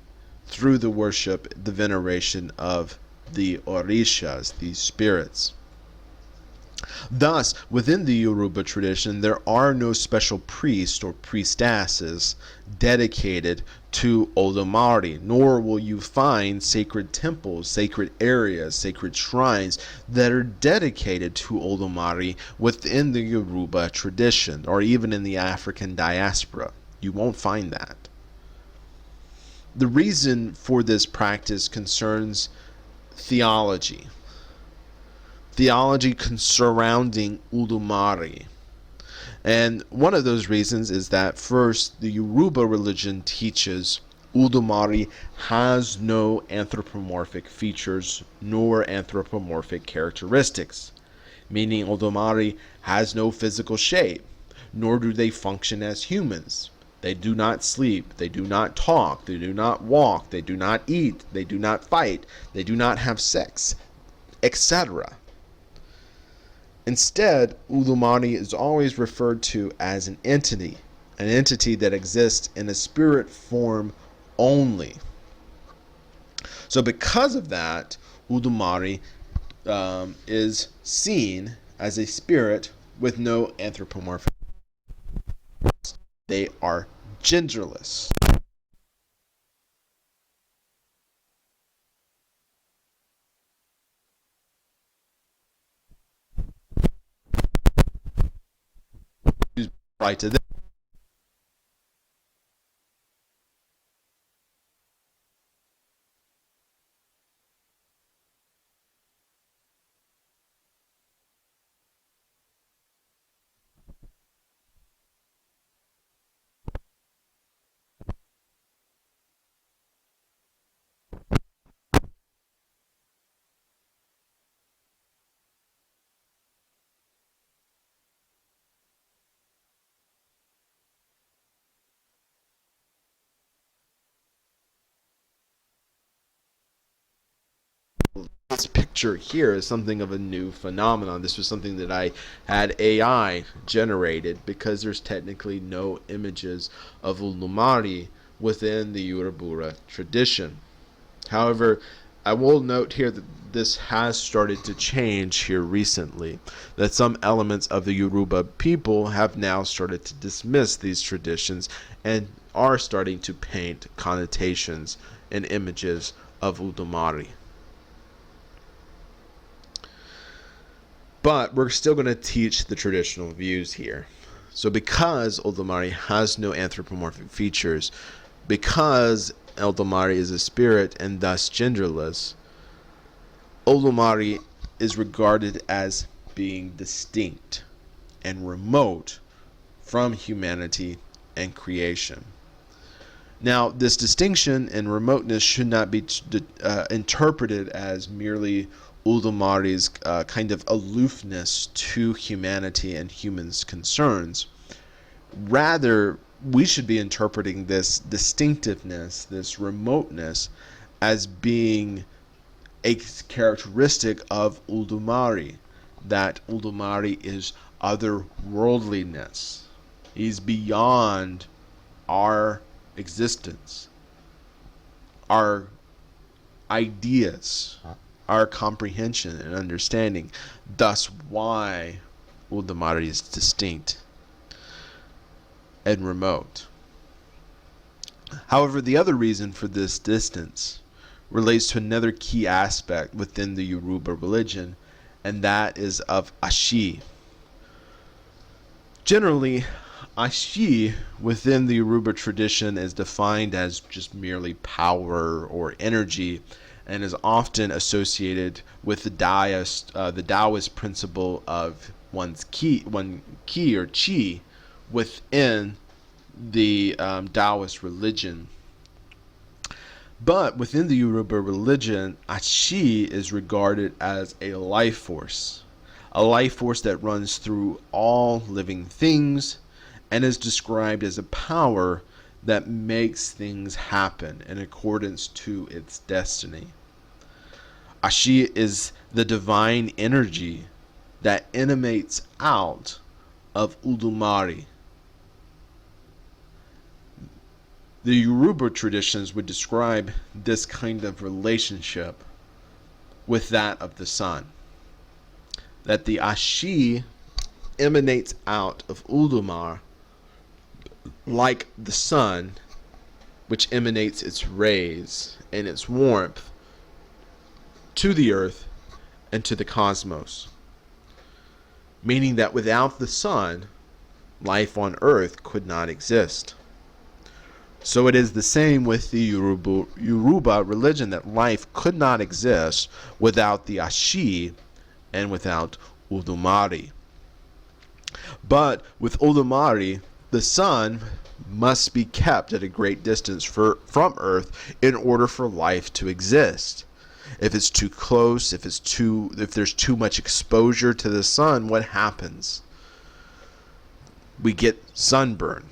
through the worship, the veneration of the Orishas, these spirits. Thus, within the Yoruba tradition, there are no special priests or priestesses dedicated to Olodumare, nor will you find sacred temples, sacred areas, sacred shrines that are dedicated to Olodumare within the Yoruba tradition, or even in the African diaspora. You won't find that. The reason for this practice concerns theology surrounding Olodumare. And one of those reasons is that, first, the Yoruba religion teaches Olodumare has no anthropomorphic features nor anthropomorphic characteristics, meaning Olodumare has no physical shape, nor do they function as humans. They do not sleep, they do not talk, they do not walk, they do not eat, they do not fight, they do not have sex, etc. Instead, Olodumare is always referred to as an entity that exists in a spirit form only. So because of that, Olodumare is seen as a spirit with no anthropomorphic. They are genderless. Right to this. This picture here is something of a new phenomenon. This was something that I had AI generated because there's technically no images of Olodumare within the Yoruba tradition. However, I will note here that this has started to change here recently, that some elements of the Yoruba people have now started to dismiss these traditions and are starting to paint connotations and images of Olodumare. But we're still going to teach the traditional views here. So because Olodumare has no anthropomorphic features, because Olodumare is a spirit and thus genderless, Olodumare is regarded as being distinct and remote from humanity and creation. Now, this distinction and remoteness should not be interpreted as merely Olodumare's kind of aloofness to humanity and humans' concerns. Rather, we should be interpreting this distinctiveness, this remoteness, as being a characteristic of Olodumare, that Olodumare is otherworldliness. He's beyond our existence, our ideas, our comprehension and understanding. Thus, why Olodumare is distinct and remote. However, the other reason for this distance relates to another key aspect within the Yoruba religion, and that is of Ashi. Generally, Ashi within the Yoruba tradition is defined as just merely power or energy, and is often associated with the Taoist principle of one ki or chi within the Taoist religion. But within the Yoruba religion, Ashi is regarded as a life force that runs through all living things, and is described as a power that makes things happen in accordance to its destiny. Ashi is the divine energy that emanates out of Olodumare. The Yoruba traditions would describe this kind of relationship with that of the sun. that the Ashi emanates out of Ulumar like the sun, which emanates its rays and its warmth to the earth and to the cosmos. Meaning that without the sun, life on earth could not exist. So it is the same with the Yoruba religion, that life could not exist without the Ashi and without Udumari. But with Udumari, the sun must be kept at a great distance from Earth in order for life to exist. If it's too close, if there's too much exposure to the sun, what happens? We get sunburn.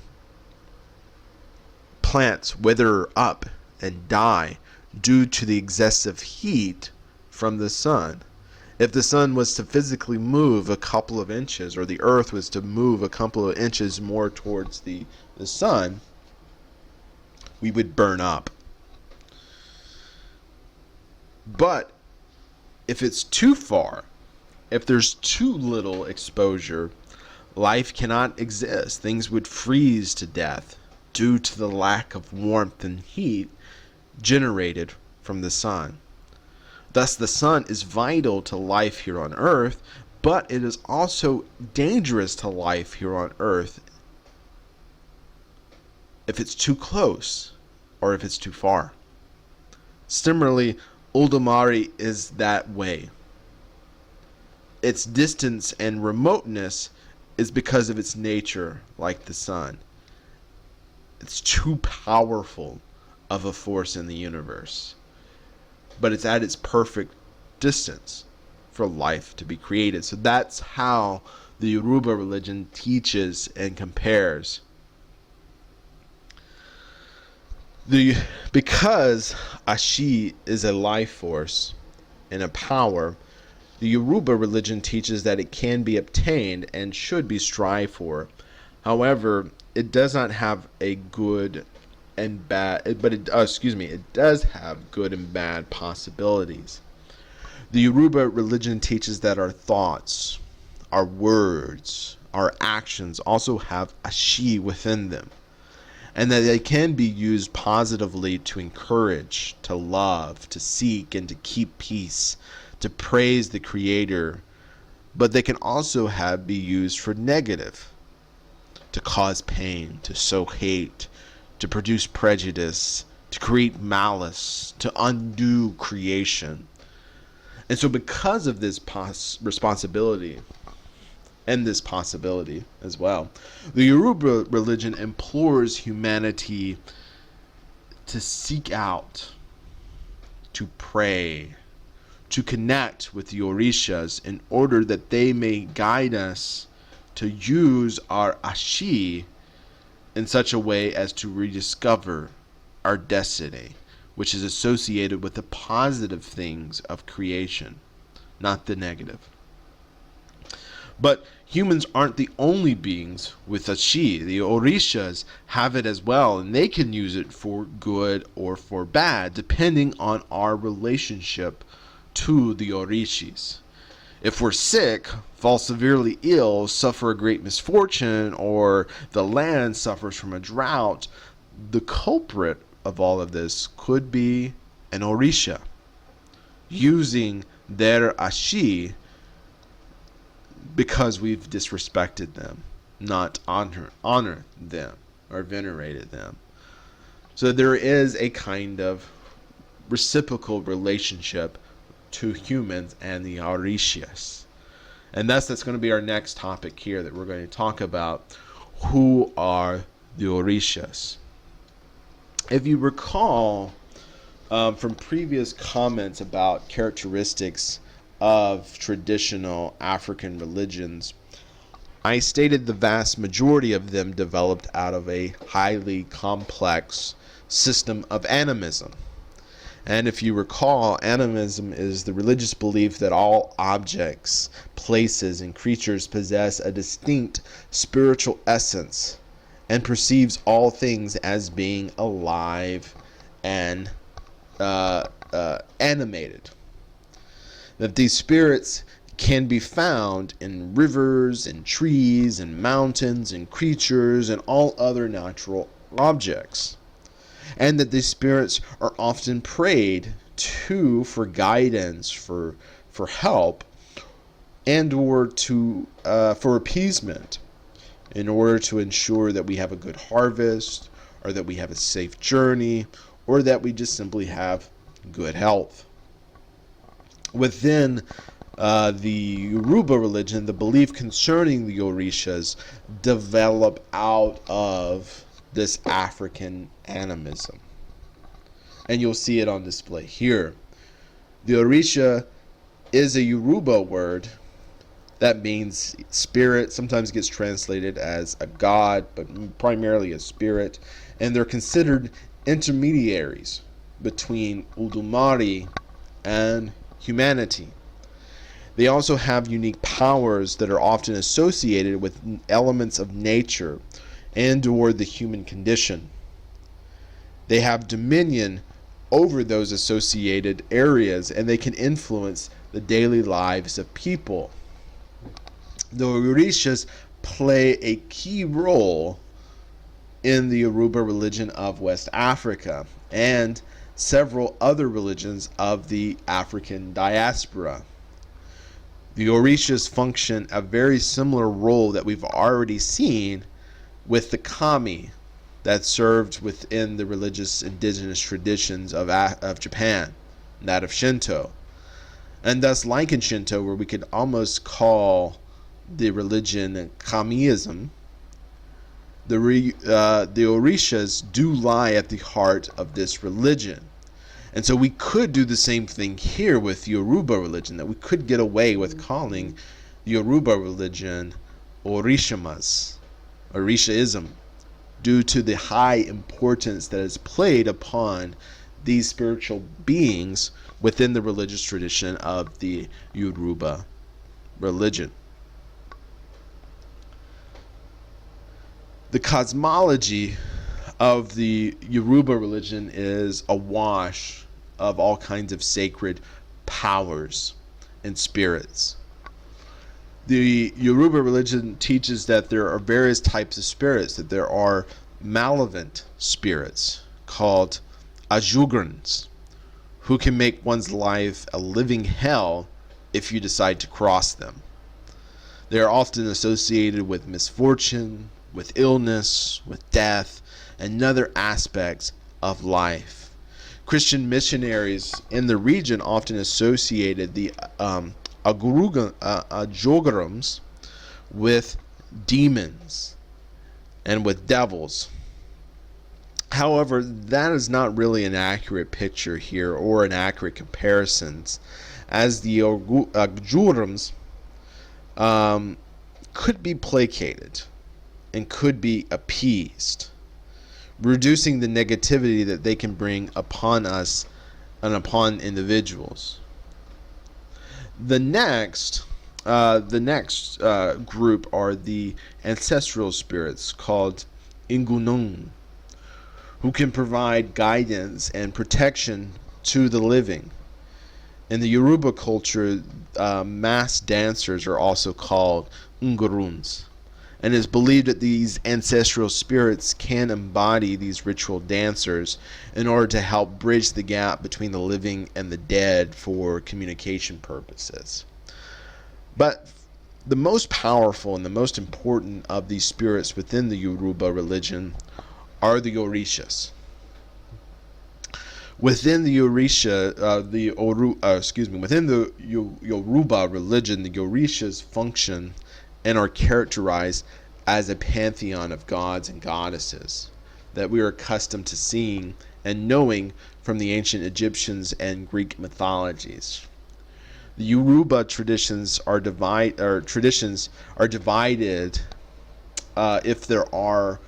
Plants wither up and die due to the excessive heat from the sun. If the sun was to physically move a couple of inches, or the earth was to move a couple of inches more towards the sun, we would burn up. But if it's too far, if there's too little exposure, life cannot exist. Things would freeze to death due to the lack of warmth and heat generated from the sun. Thus, the sun is vital to life here on Earth, but it is also dangerous to life here on Earth if it's too close or if it's too far. Similarly, Uldumari is that way. Its distance and remoteness is because of its nature, like the sun. It's too powerful of a force in the universe. But it's at its perfect distance for life to be created. So that's how the Yoruba religion teaches and compares. Because Ashi is a life force and a power, the Yoruba religion teaches that it can be obtained and should be strived for. However, it does not have a good and bad, but it does have good and bad possibilities. The Yoruba religion teaches that our thoughts, our words, our actions also have Ashi within them, and that they can be used positively to encourage, to love, to seek, and to keep peace, to praise the Creator. But they can also be used for negative, to cause pain, to sow hate, to produce prejudice, to create malice, to undo creation. And so because of this responsibility and this possibility as well, the Yoruba religion implores humanity to seek out, to pray, to connect with the Orishas in order that they may guide us to use our Ashi in such a way as to rediscover our destiny, which is associated with the positive things of creation, not the negative. But humans aren't the only beings with Ashi. The Orishas have it as well, and they can use it for good or for bad, depending on our relationship to the Orishis. If we're sick, fall severely ill, suffer a great misfortune, or the land suffers from a drought, the culprit of all of this could be an Orisha using their Ashi because we've disrespected them, not honor them or venerated them. So there is a kind of reciprocal relationship to humans and the Orishas. And that's going to be our next topic here that we're going to talk about. Who are the Orishas? If you recall from previous comments about characteristics of traditional African religions, I stated the vast majority of them developed out of a highly complex system of animism. And if you recall, animism is the religious belief that all objects, places, and creatures possess a distinct spiritual essence and perceives all things as being alive and animated. That these spirits can be found in rivers and trees and mountains and creatures and all other natural objects, and that these spirits are often prayed to for guidance, for help, and or to for appeasement, in order to ensure that we have a good harvest, or that we have a safe journey, or that we just simply have good health. Within the Yoruba religion, the belief concerning the Orishas develop out of this African animism. And you'll see it on display here. The Orisha is a Yoruba word that means spirit, sometimes gets translated as a god, but primarily a spirit. And they're considered intermediaries between Udumari and humanity. They also have unique powers that are often associated with elements of nature and or the human condition. They have dominion over those associated areas, and they can influence the daily lives of people. The Orishas play a key role in the Yoruba religion of West Africa and several other religions of the African diaspora. The Orishas function a very similar role that we've already seen with the kami that served within the religious indigenous traditions of Japan, that of Shinto. And thus, like in Shinto, where we could almost call the religion kamiism, the Orishas do lie at the heart of this religion. And so we could do the same thing here with Yoruba religion, that we could get away with calling Yoruba religion Orishamas, Orishaism, due to the high importance that is played upon these spiritual beings within the religious tradition of the Yoruba religion. The cosmology of the Yoruba religion is awash of all kinds of sacred powers and spirits. The Yoruba religion teaches that there are various types of spirits, that there are malevolent spirits called ajugrans, who can make one's life a living hell if you decide to cross them. They are often associated with misfortune, with illness, with death, and other aspects of life. Christian missionaries in the region often associated the Ajograms with demons and with devils. However, that is not really an accurate picture here, or an accurate comparison, as the Ajograms could be placated and could be appeased, reducing the negativity that they can bring upon us and upon individuals. The next group are the ancestral spirits called Ingunung, who can provide guidance and protection to the living. In the Yoruba culture, mass dancers are also called Nguruns, and it is believed that these ancestral spirits can embody these ritual dancers in order to help bridge the gap between the living and the dead for communication purposes. But the most powerful and the most important of these spirits within the Yoruba religion are the Orishas. Within the within the Yoruba religion, the Orishas function and are characterized as a pantheon of gods and goddesses that we are accustomed to seeing and knowing from the ancient Egyptians and Greek mythologies. The Yoruba traditions are divided if there are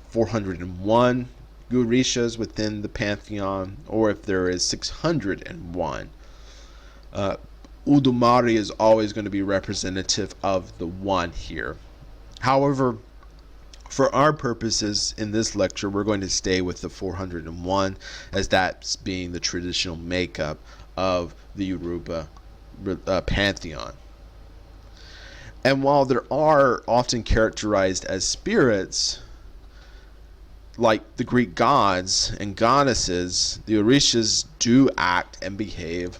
401 Orishas within the pantheon, or if there is 601. Udumari is always going to be representative of the one here. However, for our purposes in this lecture, we're going to stay with the 401, as that's being the traditional makeup of the Yoruba pantheon. And while there are often characterized as spirits, like the Greek gods and goddesses, the Orishas do act and behave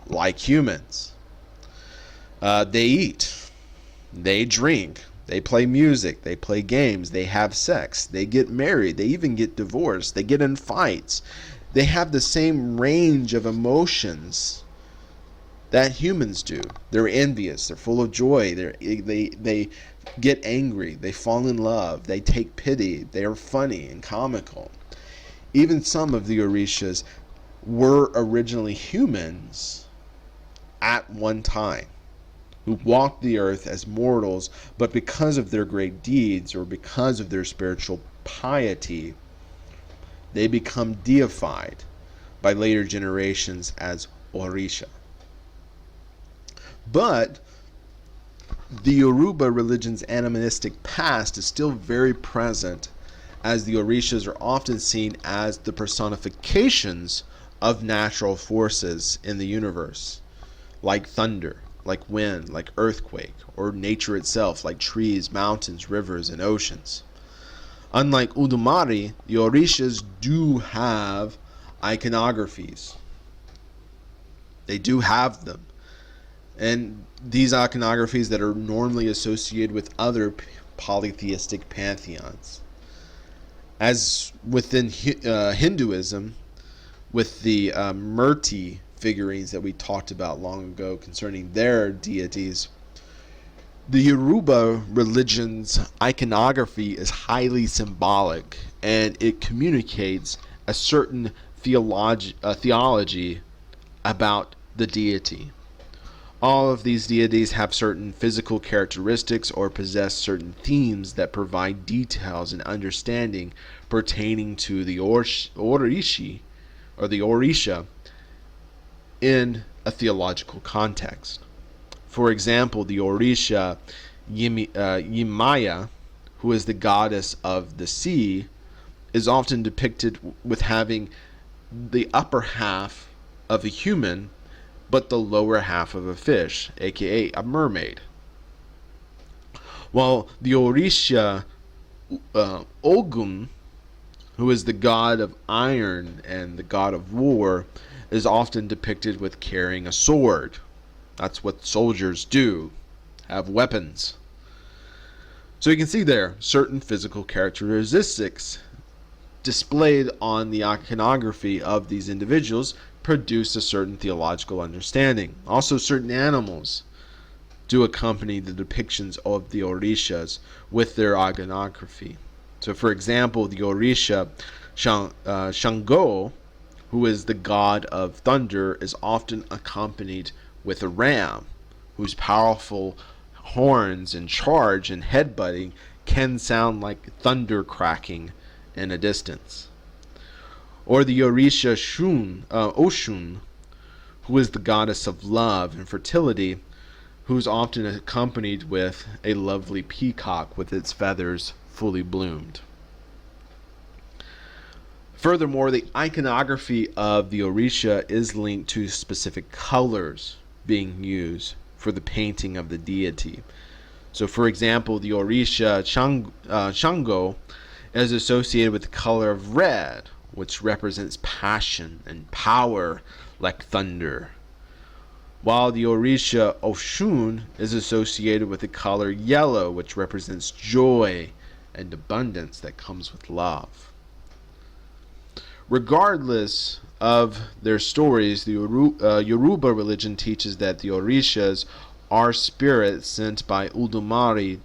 like humans. They eat, they drink, they play music, they play games, they have sex, they get married, they even get divorced, they get in fights. They have the same range of emotions that humans do. They're envious, they're full of joy, they get angry, they fall in love, they take pity, they are funny and comical. Even some of the Orishas were originally humans at one time, who walked the earth as mortals, but because of their great deeds or because of their spiritual piety, they become deified by later generations as Orisha. But the Yoruba religion's animistic past is still very present, as the Orishas are often seen as the personifications of natural forces in the universe, like thunder, like wind, like earthquake, or nature itself, like trees, mountains, rivers, and oceans. Unlike Udumari, the Orishas do have iconographies. They do have them. And these iconographies that are normally associated with other polytheistic pantheons. As within Hinduism, with the Murti figurines that we talked about long ago concerning their deities, the Yoruba religion's iconography is highly symbolic, and it communicates a certain theology about the deity. All of these deities have certain physical characteristics or possess certain themes that provide details and understanding pertaining to the Orishi, or the Orisha, in a theological context. For example, the Orisha Yemaya, who is the goddess of the sea, is often depicted with having the upper half of a human but the lower half of a fish, aka a mermaid. While the Orisha Ogun, who is the god of iron and the god of war, is often depicted with carrying a sword. That's what soldiers do, have weapons. So you can see there certain physical characteristics displayed on the iconography of these individuals produce a certain theological understanding. Also, certain animals do accompany the depictions of the Orishas with their iconography. So, for example, the Orisha Shango, who is the god of thunder, is often accompanied with a ram, whose powerful horns and charge and headbutting can sound like thunder cracking in a distance. Or the Orisha Oshun, who is the goddess of love and fertility, who is often accompanied with a lovely peacock with its feathers fully bloomed. Furthermore, the iconography of the Orisha is linked to specific colors being used for the painting of the deity. So, for example, the Orisha Shango is associated with the color of red, which represents passion and power like thunder, while the Orisha Oshun is associated with the color yellow, which represents joy and abundance that comes with love. Regardless of their stories, the Yoruba religion teaches that the Orishas are spirits sent by Udumari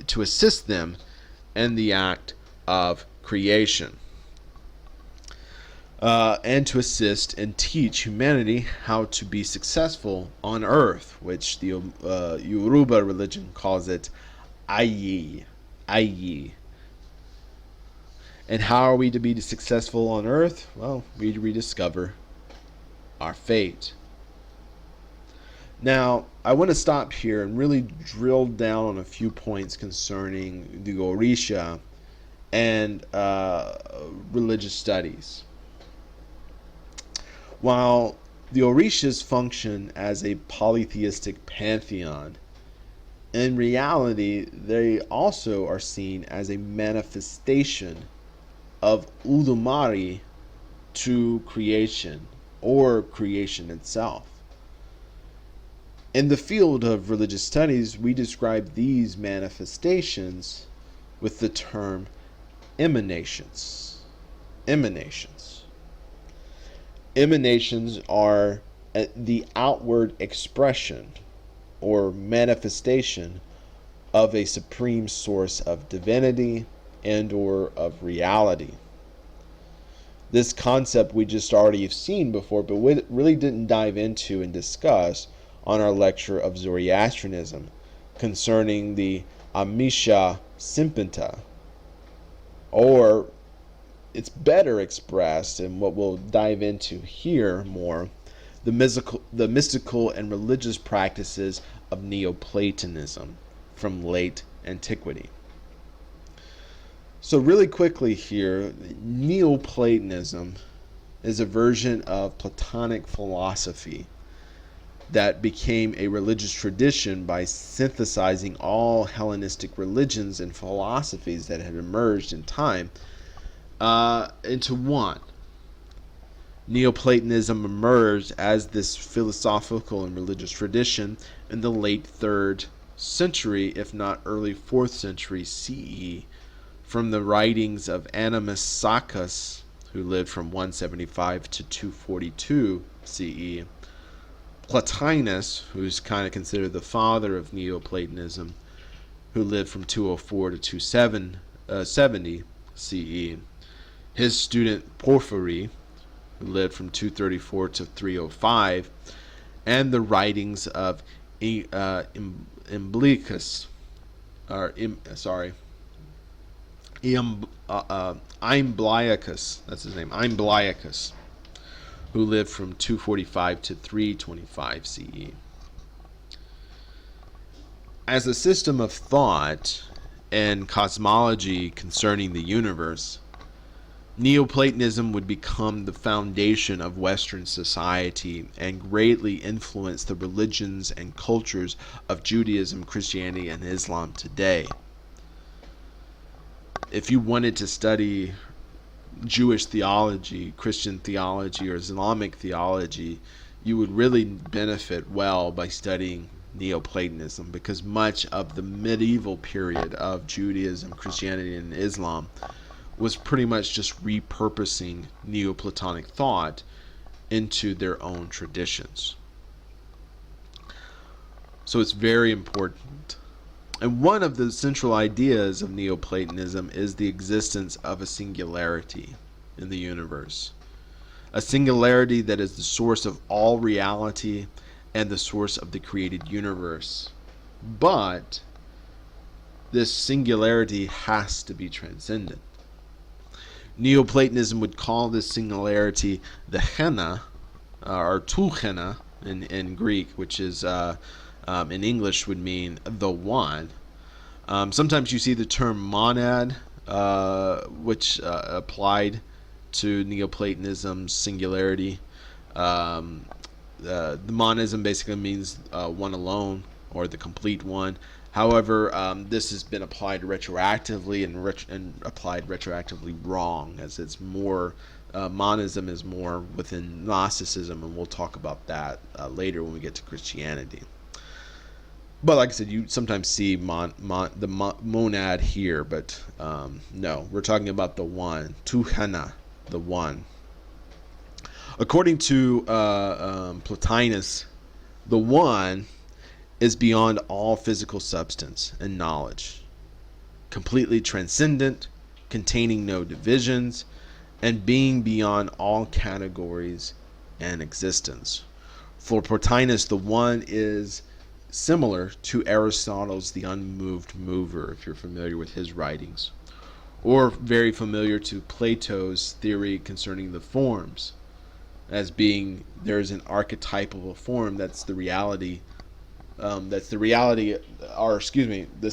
to assist them in the act of creation. And to assist and teach humanity how to be successful on earth, which the Yoruba religion calls it Ayi. Ayi. And how are we to be successful on earth? Well, we rediscover our fate. Now, I want to stop here and really drill down on a few points concerning the Orisha and religious studies. While the Orishas function as a polytheistic pantheon, In reality, they also are seen as a manifestation of Ulumari to creation or creation itself. In the field of religious studies, we describe these manifestations with the term emanations. Emanations. Emanations are the outward expression or manifestation of a supreme source of divinity and or of reality. This concept we just already have seen before, but we really didn't dive into and discuss on our lecture of Zoroastrianism concerning the Amisha Simpenta, or it's better expressed in what we'll dive into here more, the mystical and religious practices of Neoplatonism from late antiquity. So really quickly here, Neoplatonism is a version of Platonic philosophy that became a religious tradition by synthesizing all Hellenistic religions and philosophies that had emerged in time into one. Neoplatonism emerged as this philosophical and religious tradition in the late 3rd century, if not early 4th century CE, from the writings of Animisacus, who lived from 175 to 242 CE, Plotinus, who's kind of considered the father of Neoplatonism, who lived from 204 to 270 CE, his student Porphyry, who lived from 234 to 305, and the writings of Iamblichus, Iamblichus, that's his name, Iamblichus, who lived from 245 to 325 CE. As a system of thought and cosmology concerning the universe, Neoplatonism would become the foundation of Western society and greatly influence the religions and cultures of Judaism, Christianity, and Islam today. If you wanted to study Jewish theology, Christian theology, or Islamic theology, you would really benefit well by studying Neoplatonism, because much of the medieval period of Judaism, Christianity, and Islam was pretty much just repurposing Neoplatonic thought into their own traditions. So it's very important. And one of the central ideas of Neoplatonism is the existence of a singularity in the universe. A singularity that is the source of all reality and the source of the created universe. But this singularity has to be transcendent. Neoplatonism would call this singularity the hena, or tu hena in Greek, which is in English would mean the one. Sometimes you see the term monad, which applied to Neoplatonism's singularity. The monism basically means one alone, or the complete one. However, this has been applied retroactively and applied retroactively wrong, as it's more monism is more within Gnosticism, and we'll talk about that later when we get to Christianity. But like I said, you sometimes see the monad here, but no, we're talking about the one, tu hena, the one. According to Plotinus, the one is beyond all physical substance and knowledge, completely transcendent, containing no divisions, and being beyond all categories and existence. For Plotinus, the one is similar to Aristotle's The Unmoved Mover, if you're familiar with his writings, or very familiar to Plato's theory concerning the forms, as being there's an archetypal form that's the reality. This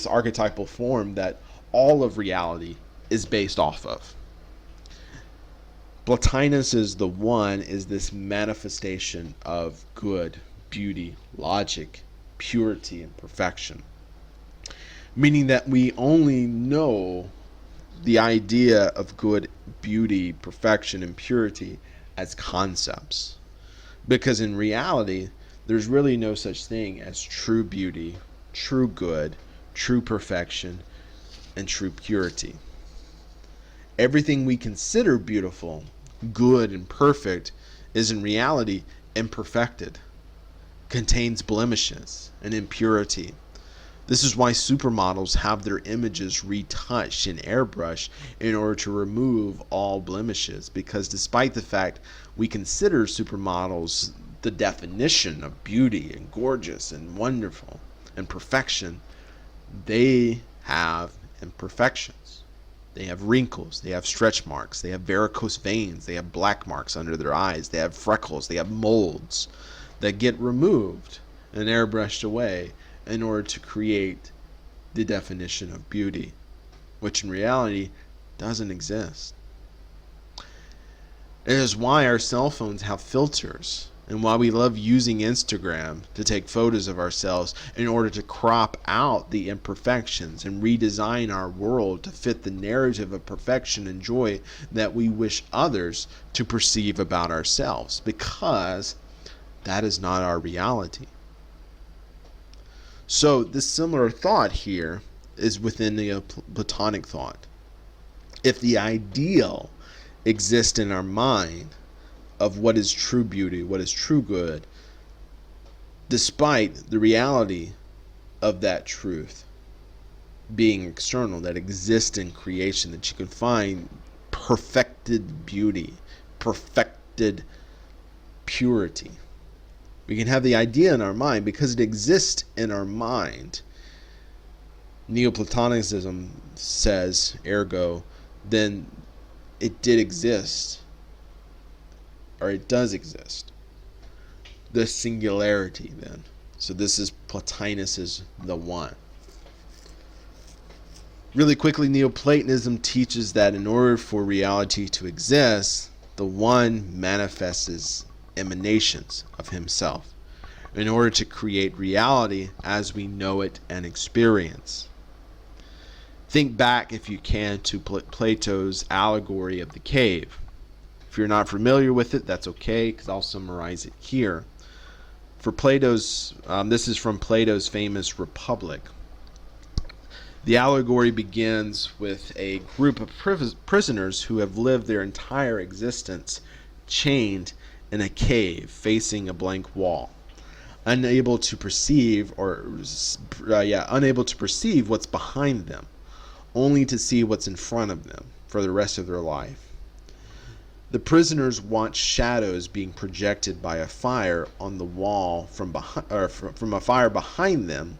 archetypal form that all of reality is based off of. Plotinus is the one is this manifestation of good, beauty, logic, purity, and perfection. meaning that we only know the idea of good, beauty, perfection, and purity as concepts. Because in reality, there's really no such thing as true beauty, true good, true perfection, and true purity. Everything we consider beautiful, good, and perfect is in reality imperfected, contains blemishes and impurity. This is why supermodels have their images retouched and airbrushed in order to remove all blemishes, because despite the fact we consider supermodels the definition of beauty and gorgeous and wonderful and perfection, they have imperfections. They have wrinkles, they have stretch marks, they have varicose veins, they have black marks under their eyes, they have freckles, they have molds that get removed and airbrushed away in order to create the definition of beauty, which in reality doesn't exist. It is why our cell phones have filters, and why we love using Instagram to take photos of ourselves in order to crop out the imperfections and redesign our world to fit the narrative of perfection and joy that we wish others to perceive about ourselves, because that is not our reality. So this similar thought here is within the Platonic thought. If the ideal exists in our mind of what is true beauty, what is true good, despite the reality of that truth being external, that exists in creation, that you can find perfected beauty, perfected purity. We can have the idea in our mind because it exists in our mind. Neoplatonicism says, ergo, then it did exist, or it does exist. The singularity, then. So this is Plotinus' the one. Really quickly, Neoplatonism teaches that in order for reality to exist, the one manifests as emanations of himself in order to create reality as we know it and experience. Think back, if you can, to Plato's allegory of the cave. If you're not familiar with it, that's okay, because I'll summarize it here. For Plato's, this is from Plato's famous Republic. The allegory begins with a group of prisoners who have lived their entire existence chained in a cave facing a blank wall, unable to perceive what's behind them, only to see what's in front of them for the rest of their life. The prisoners watch shadows being projected by a fire on the wall from a fire behind them,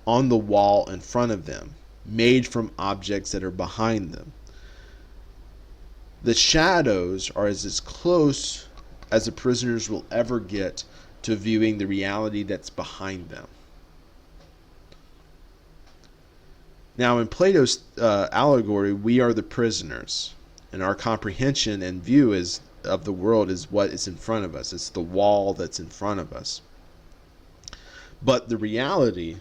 on the wall in front of them, made from objects that are behind them. The shadows are as close as the prisoners will ever get to viewing the reality that's behind them. Now, in Plato's allegory, we are the prisoners, and our comprehension and view of the world is what is in front of us. It's the wall that's in front of us. But the reality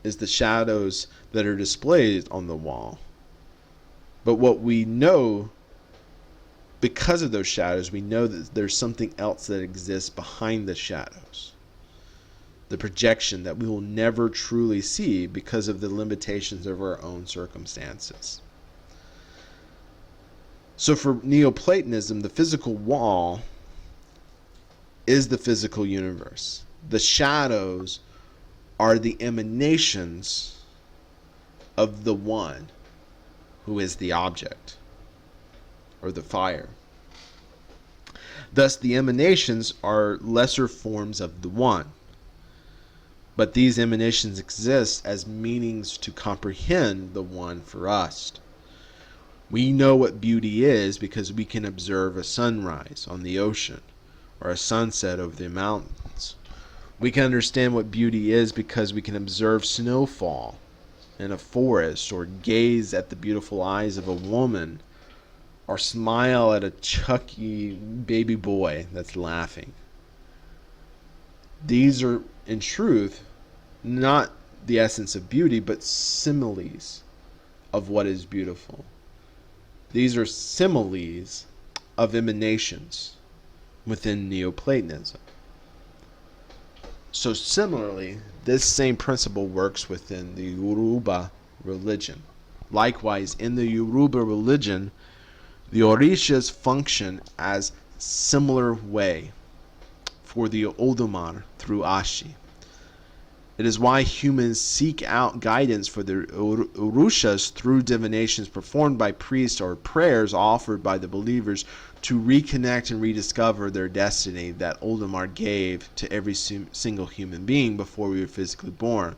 is the shadows that are displayed on the wall. But what we know, because of those shadows, we know that there's something else that exists behind the shadows. The projection that we will never truly see because of the limitations of our own circumstances. So for Neoplatonism, the physical wall is the physical universe. The shadows are the emanations of the one who is the object, or the fire. Thus, the emanations are lesser forms of the one. But these emanations exist as meanings to comprehend the one for us. We know what beauty is because we can observe a sunrise on the ocean or a sunset over the mountains. We can understand what beauty is because we can observe snowfall in a forest, or gaze at the beautiful eyes of a woman, or smile at a chucky baby boy that's laughing. These are, in truth, not the essence of beauty, but similes of what is beautiful. These are similes of emanations within Neoplatonism. So similarly, this same principle works within the Yoruba religion. Likewise, in the Yoruba religion, the Orishas function as similar way for the Olodumare through Ashi. It is why humans seek out guidance for their Orushas through divinations performed by priests or prayers offered by the believers to reconnect and rediscover their destiny that Olodumare gave to every single human being before we were physically born.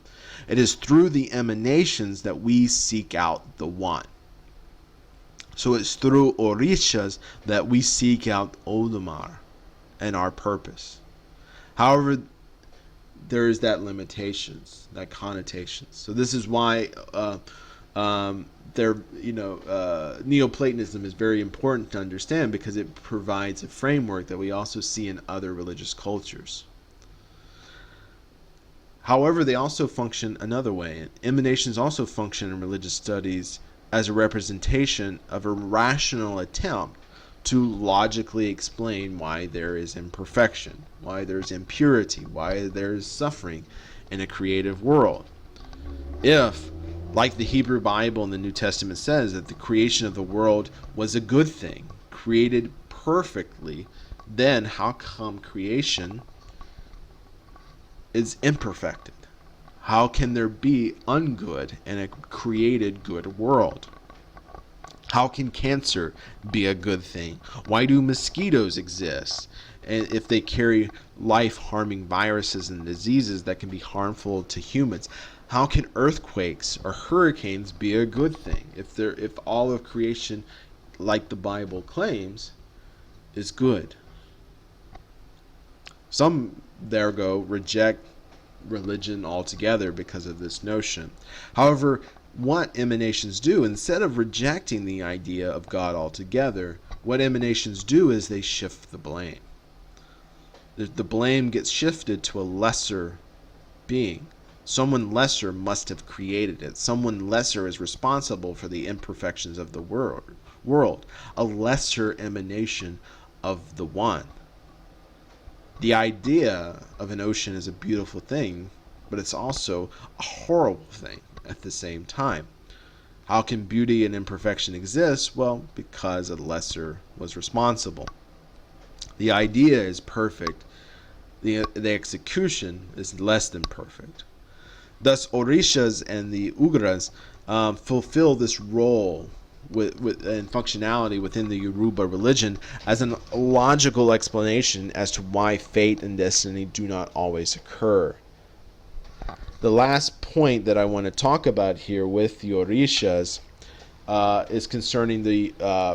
It is through the emanations that we seek out the one. So it's through Orishas that we seek out Olodumare and our purpose. However, there is that limitations, that connotation. So this is why Neoplatonism is very important to understand, because it provides a framework that we also see in other religious cultures. However, they also function another way. Emanations also function in religious studies as a representation of a rational attempt to logically explain why there is imperfection, why there's impurity, why there's suffering in a creative world. If, like the Hebrew Bible and the New Testament says, that the creation of the world was a good thing, created perfectly, then how come creation is imperfected? How can there be ungood in a created good world? How can cancer be a good thing? Why do mosquitoes exist? And if they carry life-harming viruses and diseases that can be harmful to humans, how can earthquakes or hurricanes be a good thing? If all of creation, like the Bible claims, is good. Some, reject religion altogether because of this notion. However, what emanations do, instead of rejecting the idea of God altogether, what emanations do is they shift the blame. The blame gets shifted to a lesser being. Someone lesser must have created it. Someone lesser is responsible for the imperfections of the world. A lesser emanation of the one. The idea of an ocean is a beautiful thing, but it's also a horrible thing at the same time. How can beauty and imperfection exist? Well, because a lesser was responsible. The idea is perfect. The execution is less than perfect. Thus, Orishas and the Ugras fulfill this role and functionality within the Yoruba religion as a logical explanation as to why fate and destiny do not always occur. The last point that I want to talk about here with the Orishas is concerning the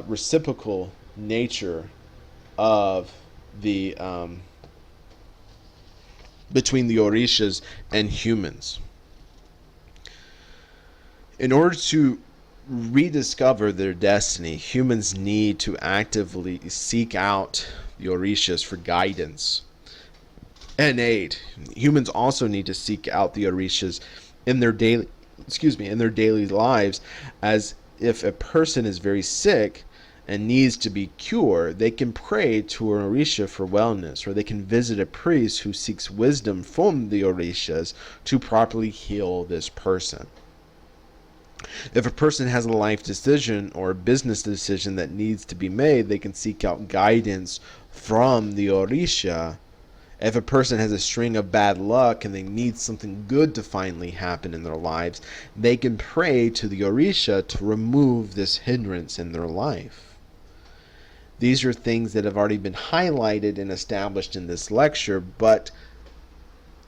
reciprocal nature of the between the Orishas and humans. In order to rediscover their destiny, humans need to actively seek out the Orishas for guidance and aid. Humans also need to seek out the Orishas in their daily lives, as if a person is very sick and needs to be cured, they can pray to an Orisha for wellness, or they can visit a priest who seeks wisdom from the Orishas to properly heal this person. If a person has a life decision or a business decision that needs to be made, they can seek out guidance from the Orisha. If a person has a string of bad luck and they need something good to finally happen in their lives, they can pray to the Orisha to remove this hindrance in their life. These are things that have already been highlighted and established in this lecture, but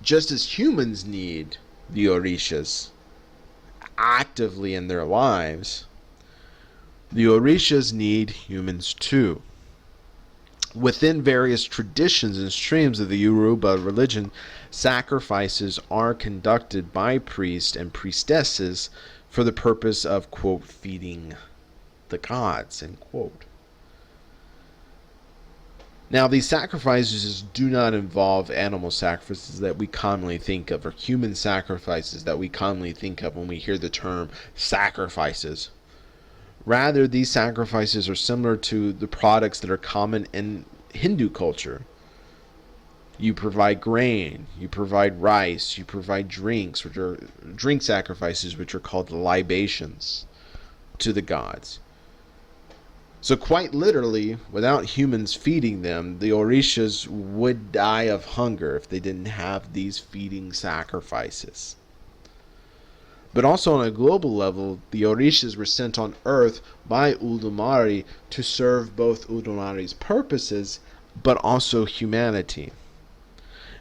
just as humans need the Orishas actively in their lives, the Orishas need humans too. Within various traditions and streams of the Yoruba religion, sacrifices are conducted by priests and priestesses for the purpose of, quote, feeding the gods, end quote. Now, these sacrifices do not involve animal sacrifices that we commonly think of, or human sacrifices that we commonly think of when we hear the term sacrifices. Rather, these sacrifices are similar to the products that are common in Hindu culture. You provide grain, you provide rice, you provide drinks, which are drink sacrifices, which are called libations to the gods. So quite literally, without humans feeding them, the Orishas would die of hunger if they didn't have these feeding sacrifices. But also on a global level, the Orishas were sent on earth by Udumari to serve both Udumari's purposes, but also humanity.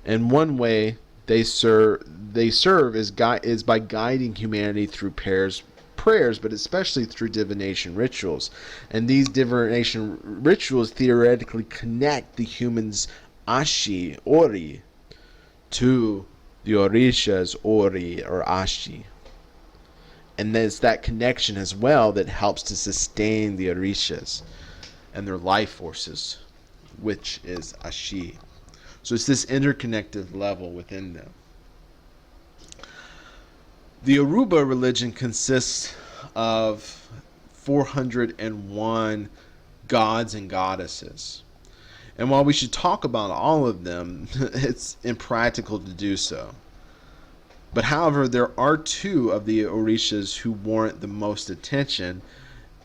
And one way they serve is by guiding humanity through prayers, but especially through divination rituals. And these divination rituals theoretically connect the humans Ashi, Ori, to the Orishas, Ori, or Ashi. And there's that connection as well that helps to sustain the Orishas and their life forces, which is Ashi. So it's this interconnected level within them. The Yoruba religion consists of 401 gods and goddesses. And while we should talk about all of them, it's impractical to do so. But however, there are two of the Orishas who warrant the most attention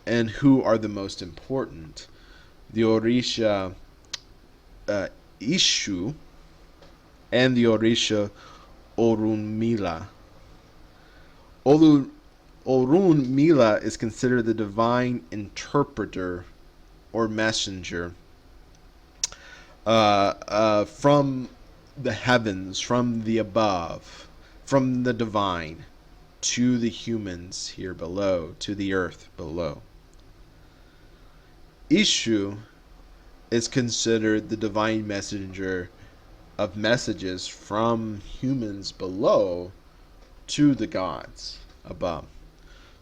and who are the most important. The Orisha Ishu and the Orisha Orunmila. Orunmila is considered the divine interpreter or messenger from the heavens, from the above, from the divine to the humans here below, to the earth below. Ishu is considered the divine messenger of messages from humans below to the gods above.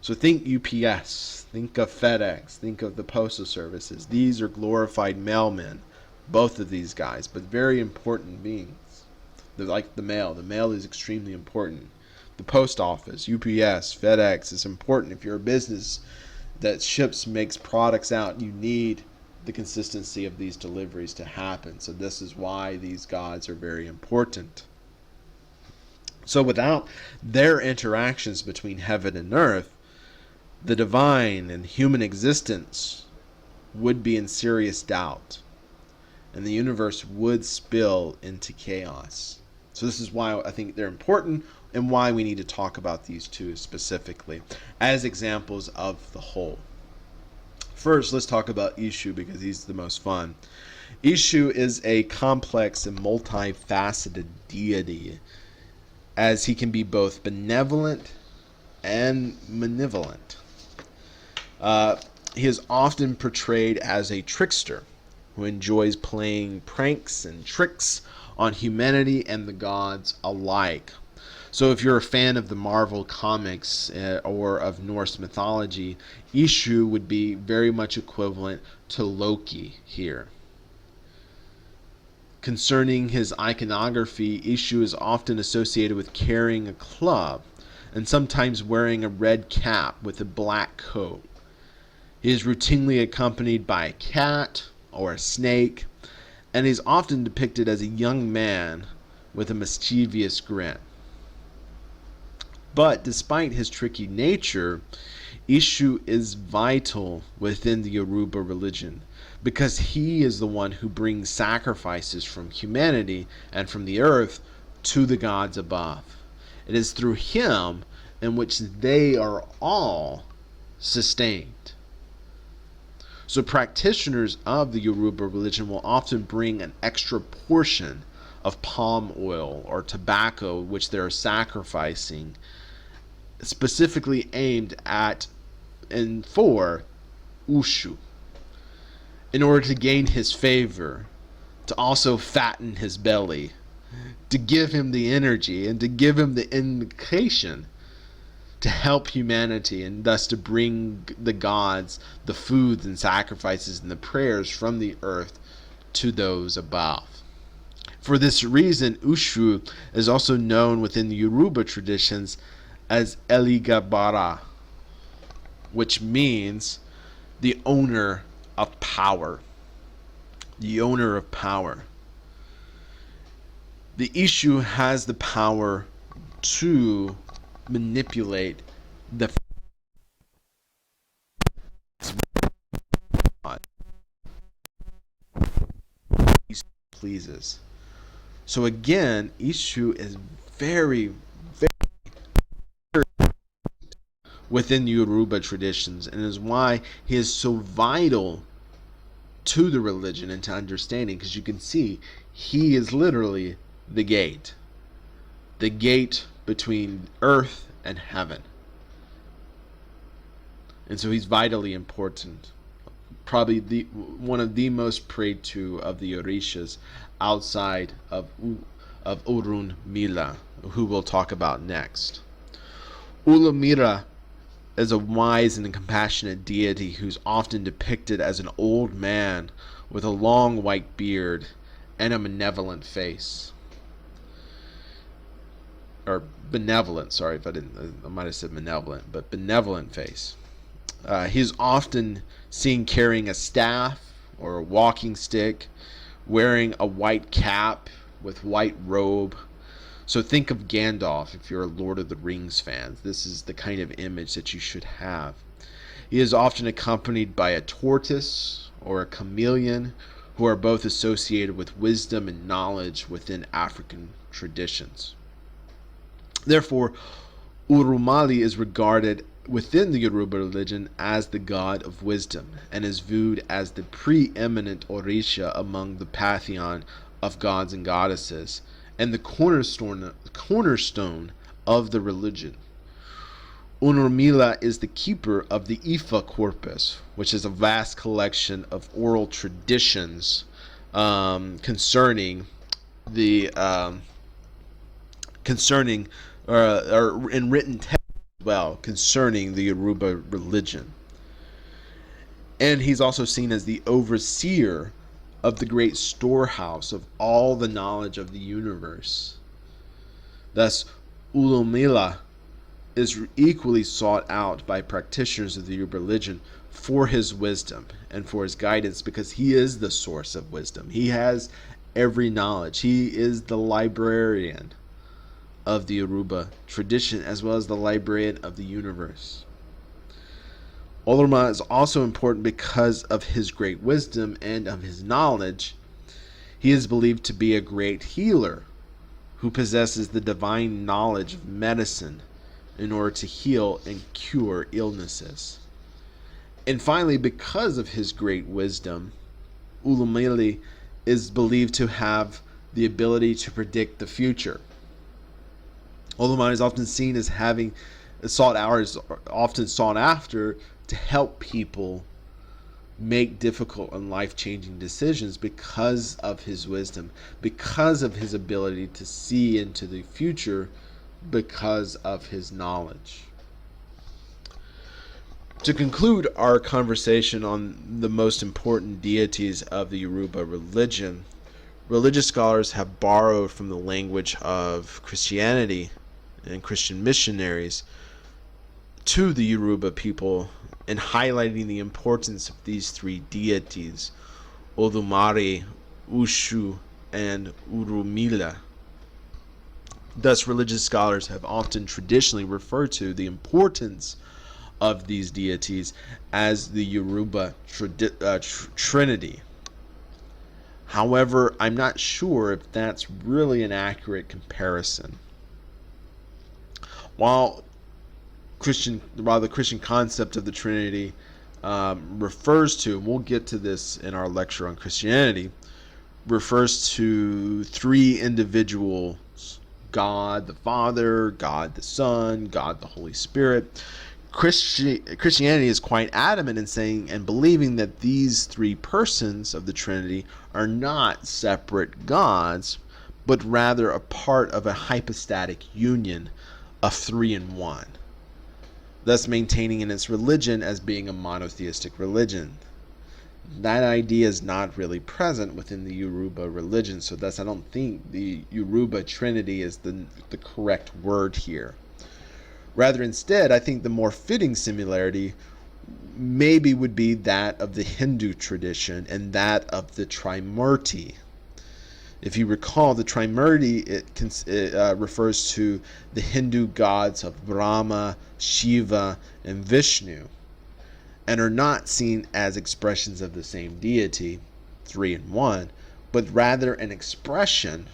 So think UPS, think of FedEx, think of the postal services. These are glorified mailmen, both of these guys, but very important beings. They're like the mail. The mail is extremely important. The post office, UPS, FedEx is important. If you're a business that ships, makes products out, you need the consistency of these deliveries to happen. So this is why these gods are very important. So without their interactions between heaven and earth, the divine and human existence would be in serious doubt, and the universe would spill into chaos. So this is why I think they're important, and why we need to talk about these two specifically as examples of the whole. First, let's talk about Ishu, because he's the most fun. Ishu is a complex and multifaceted deity, as he can be both benevolent and malevolent. He is often portrayed as a trickster who enjoys playing pranks and tricks on humanity and the gods alike. So if you're a fan of the Marvel comics or of Norse mythology, Ishu would be very much equivalent to Loki here. Concerning his iconography, Ishu is often associated with carrying a club and sometimes wearing a red cap with a black coat. He is routinely accompanied by a cat or a snake, and is often depicted as a young man with a mischievous grin. But despite his tricky nature, Ishu is vital within the Yoruba religion, because he is the one who brings sacrifices from humanity and from the earth to the gods above. It is through him in which they are all sustained. So practitioners of the Yoruba religion will often bring an extra portion of palm oil or tobacco which they are sacrificing, specifically aimed at and for Ushu, in order to gain his favor, to also fatten his belly, to give him the energy, and to give him the indication to help humanity, and thus to bring the gods the foods and sacrifices and the prayers from the earth to those above. For this reason, Ushu is also known within the Yoruba traditions as Eligabara, which means the owner of power. The owner of power. The Ishu has the power to manipulate the he pleases. So again, Ishu is very, very within the Yoruba traditions, and is why he is so vital to the religion and to understanding, because you can see he is literally the gate between earth and heaven. And so he's vitally important, probably one of the most prayed to of the Orishas outside of Orunmila, who we'll talk about next. Ulumira is a wise and compassionate deity who's often depicted as an old man with a long white beard and a malevolent face. Or benevolent, sorry if I might have said malevolent, but benevolent face. He's often seen carrying a staff or a walking stick, wearing a white cap with white robe. So think of Gandalf if you're a Lord of the Rings fan. This is the kind of image that you should have. He is often accompanied by a tortoise or a chameleon, who are both associated with wisdom and knowledge within African traditions. Therefore, Urumali is regarded within the Yoruba religion as the god of wisdom, and is viewed as the preeminent Orisha among the pantheon of gods and goddesses, and the cornerstone of the religion. Unurmila is the keeper of the Ifa corpus, which is a vast collection of oral traditions concerning in written text as well concerning the Yoruba religion. And he's also seen as the overseer of the great storehouse of all the knowledge of the universe. Thus, Ulumila is equally sought out by practitioners of the Yoruba religion for his wisdom and for his guidance, because he is the source of wisdom. He has every knowledge. He is the librarian of the Yoruba tradition, as well as the librarian of the universe. Olorma is also important because of his great wisdom and of his knowledge. He is believed to be a great healer who possesses the divine knowledge of medicine in order to heal and cure illnesses. And finally, because of his great wisdom, Ulumili is believed to have the ability to predict the future. Olumide is often seen as having often sought after to help people make difficult and life-changing decisions because of his wisdom, because of his ability to see into the future, because of his knowledge. To conclude our conversation on the most important deities of the Yoruba religion, religious scholars have borrowed from the language of Christianity and Christian missionaries to the Yoruba people, and highlighting the importance of these three deities, Olumare, Ushu, and Urumila. Thus, religious scholars have often traditionally referred to the importance of these deities as the Yoruba Trinity. However, I'm not sure if that's really an accurate comparison. While the Christian concept of the Trinity refers to, and we'll get to this in our lecture on Christianity, refers to three individuals: God the Father, God the Son, God the Holy Spirit. Christianity is quite adamant in saying and believing that these three persons of the Trinity are not separate gods, but rather a part of a hypostatic union of three in one, thus maintaining in its religion as being a monotheistic religion. That idea is not really present within the Yoruba religion, so thus I don't think the Yoruba Trinity is the correct word here. Rather, instead, I think the more fitting similarity maybe would be that of the Hindu tradition and that of the Trimurti. If you recall, the Trimurti, it refers to the Hindu gods of Brahma, Shiva, and Vishnu, and are not seen as expressions of the same deity, three in one, but rather an expression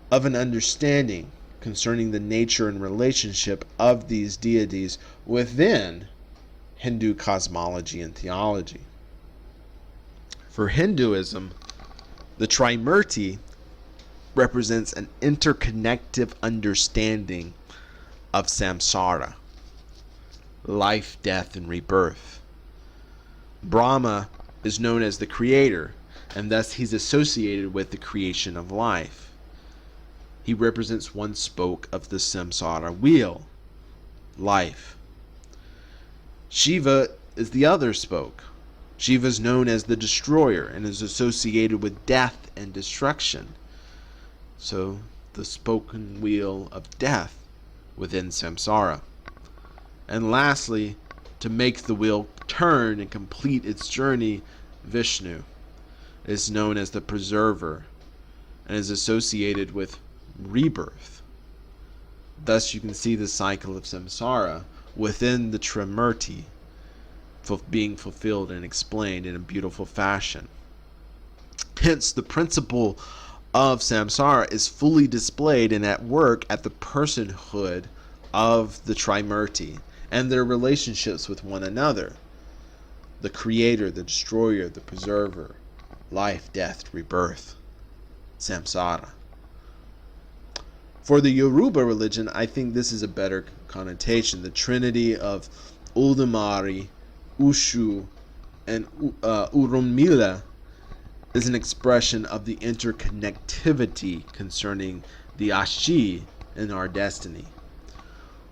of an understanding concerning the nature and relationship of these deities within Hindu cosmology and theology. For Hinduism, the Trimurti represents an interconnective understanding of samsara, life, death, and rebirth. Brahma is known as the creator, and thus he's associated with the creation of life. He represents one spoke of the samsara wheel, life. Shiva is the other spoke. Shiva is known as the destroyer and is associated with death and destruction. So, the spoken wheel of death within samsara. And lastly, to make the wheel turn and complete its journey, Vishnu is known as the preserver and is associated with rebirth. Thus, you can see the cycle of samsara within the Trimurti being fulfilled and explained in a beautiful fashion. Hence, the principle of samsara is fully displayed and at work at the personhood of the Trimurti and their relationships with one another. The creator, the destroyer, the preserver, life, death, rebirth, samsara. For the Yoruba religion, I think this is a better connotation. The trinity of Olodumare, Ushu, and Urunmila is an expression of the interconnectivity concerning the Ashi in our destiny.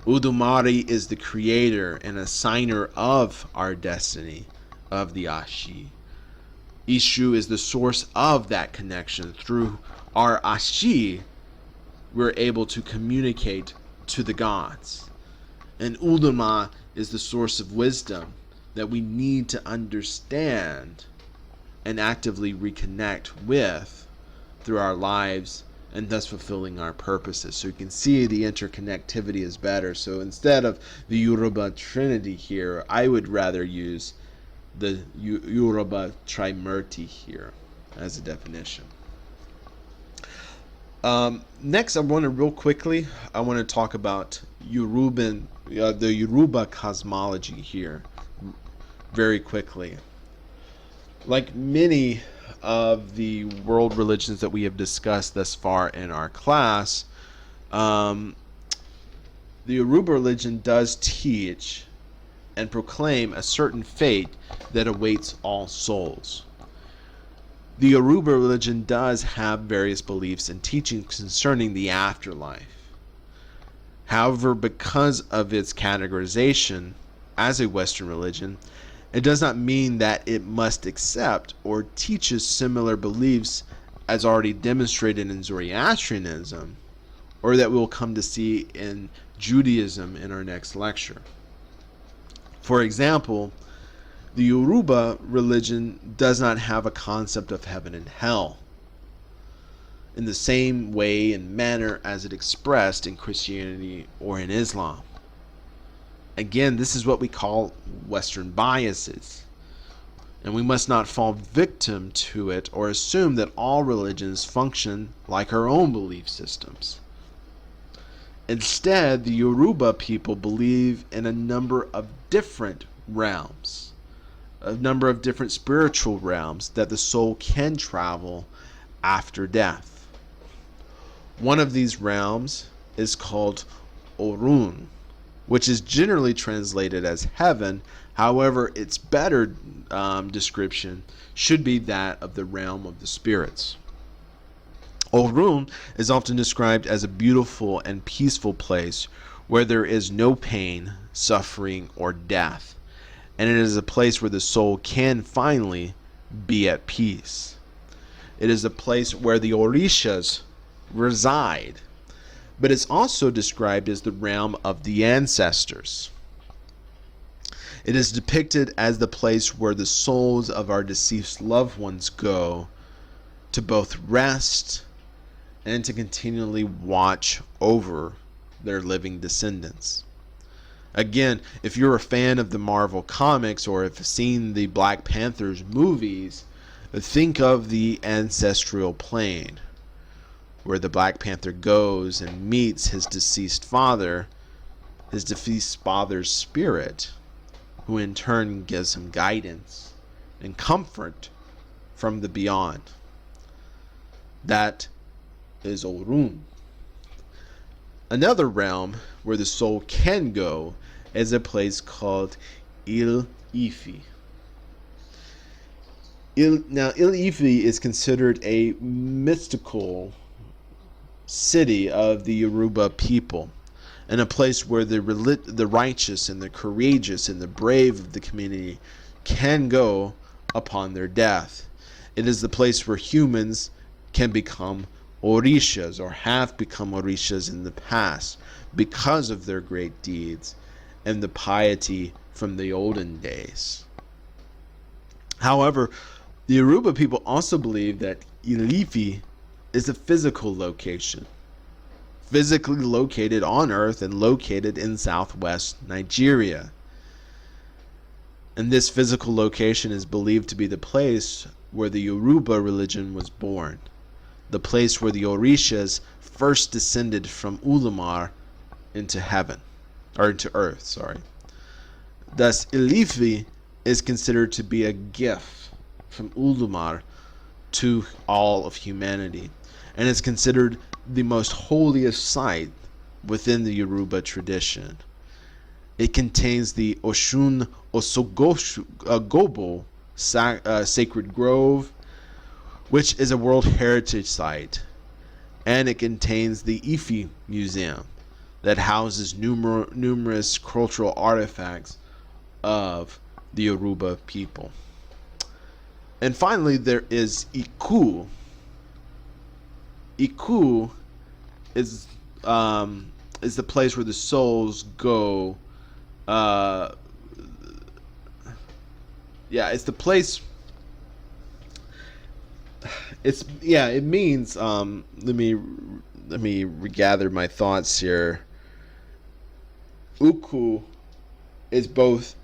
Olodumare is the creator and assigner of our destiny, of the Ashi. Ishu is the source of that connection. Through our Ashi, we're able to communicate to the gods. And Ulama is the source of wisdom that we need to understand and actively reconnect with through our lives and thus fulfilling our purposes. So you can see the interconnectivity is better. So instead of the Yoruba Trinity here, I would rather use the Yoruba Trimurti here as a definition. Next, I want to talk about the Yoruba cosmology here very quickly. Like many of the world religions that we have discussed thus far in our class, the Yoruba religion does teach and proclaim a certain fate that awaits all souls. The Yoruba religion does have various beliefs and teachings concerning the afterlife. However, because of its categorization as a Western religion, it does not mean that it must accept or teaches similar beliefs as already demonstrated in Zoroastrianism, or that we'll come to see in Judaism in our next lecture. For example, the Yoruba religion does not have a concept of heaven and hell in the same way and manner as it expressed in Christianity or in Islam. Again, this is what we call Western biases, and we must not fall victim to it or assume that all religions function like our own belief systems. Instead, the Yoruba people believe in a number of different realms, a number of different spiritual realms that the soul can travel after death. One of these realms is called Orun, which is generally translated as heaven. However, its better description should be that of the realm of the spirits. Orun is often described as a beautiful and peaceful place where there is no pain, suffering, or death, and it is a place where the soul can finally be at peace. It is a place where the Orishas reside, but it's also described as the realm of the ancestors. It is depicted as the place where the souls of our deceased loved ones go to both rest and to continually watch over their living descendants. Again, if you're a fan of the Marvel comics or have seen the Black Panthers movies, think of the ancestral plane where the Black Panther goes and meets his deceased father's spirit, who in turn gives him guidance and comfort from the beyond. That is Orun. Another realm where the soul can go is a place called Il-Ifi. Il-Ifi is considered a mystical city of the Yoruba people, and a place where the righteous and the courageous and the brave of the community can go upon their death. It is the place where humans can become Orishas, or have become Orishas in the past, because of their great deeds and the piety from the olden days. However, the Yoruba people also believe that Ilifi is a physical location, physically located on Earth and located in southwest Nigeria. And this physical location is believed to be the place where the Yoruba religion was born, the place where the Orishas first descended from Ulumar into heaven, or into earth, sorry. Thus, Ilifi is considered to be a gift from Ulumar to all of humanity, and is considered the most holiest site within the Yoruba tradition. It contains the Oshun Osogobo sacred grove, which is a World Heritage Site, and it contains the Ifi Museum that houses numerous cultural artifacts of the Yoruba people. And finally, there is Iku. Iku is the place where the souls go. It's the place. It means. Let me regather my thoughts here. Uku is both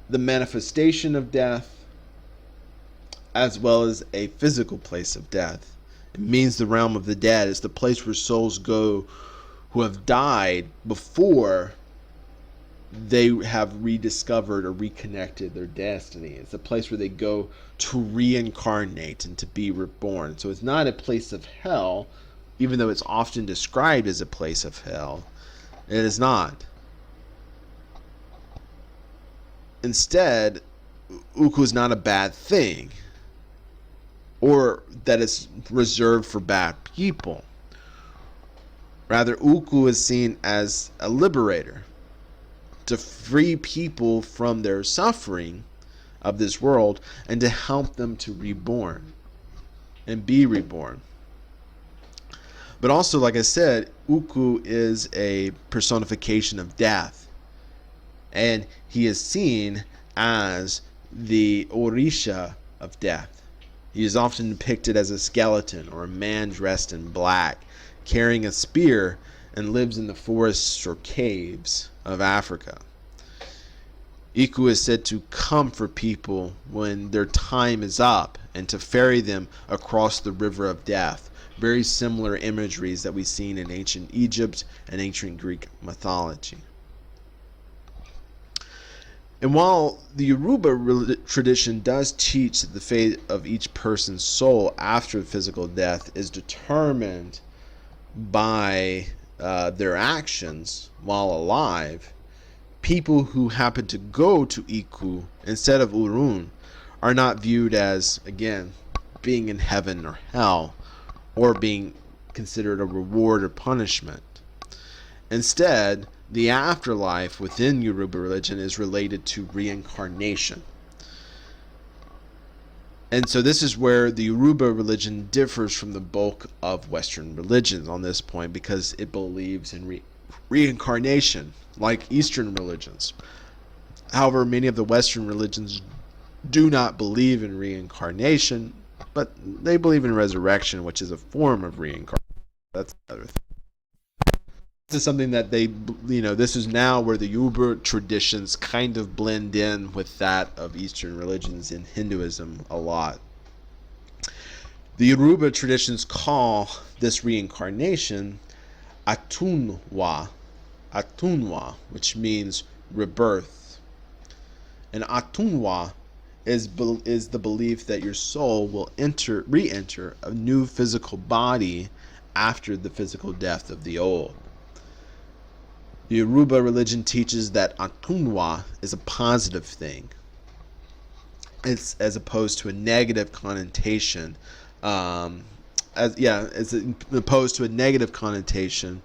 the manifestation of death as well as a physical place of death. It means the realm of the dead. It's the place where souls go who have died before they have rediscovered or reconnected their destiny. It's a place where they go to reincarnate and to be reborn. So it's not a place of hell, even though it's often described as a place of hell. It is not. Instead, Uku is not a bad thing, or that it's reserved for bad people. Rather, Uku is seen as a liberator, to free people from their suffering of this world and to help them to reborn and be reborn. But also, like I said, Uku is a personification of death, and he is seen as the Orisha of death. He is often depicted as a skeleton or a man dressed in black, carrying a spear, and lives in the forests or caves of Africa. Iku is said to come for people when their time is up and to ferry them across the river of death. Very similar imageries that we've seen in ancient Egypt and ancient Greek mythology. And while the Yoruba tradition does teach that the fate of each person's soul after physical death is determined by their actions while alive, people who happen to go to Iku instead of Urun are not viewed as, again, being in heaven or hell, or being considered a reward or punishment. Instead, The afterlife within Yoruba religion is related to reincarnation. And so this is where the Yoruba religion differs from the bulk of Western religions on this point, because it believes in reincarnation, like Eastern religions. However, many of the Western religions do not believe in reincarnation, but they believe in resurrection, which is a form of reincarnation. That's another thing. This is something that this is now where the Yoruba traditions kind of blend in with that of Eastern religions in Hinduism a lot. The Yoruba traditions call this reincarnation Atunwa, which means rebirth. And Atunwa is the belief that your soul will re-enter a new physical body after the physical death of the old. The Yoruba religion teaches that Atunwa is a positive thing. It's as opposed to a negative connotation. As opposed to a negative connotation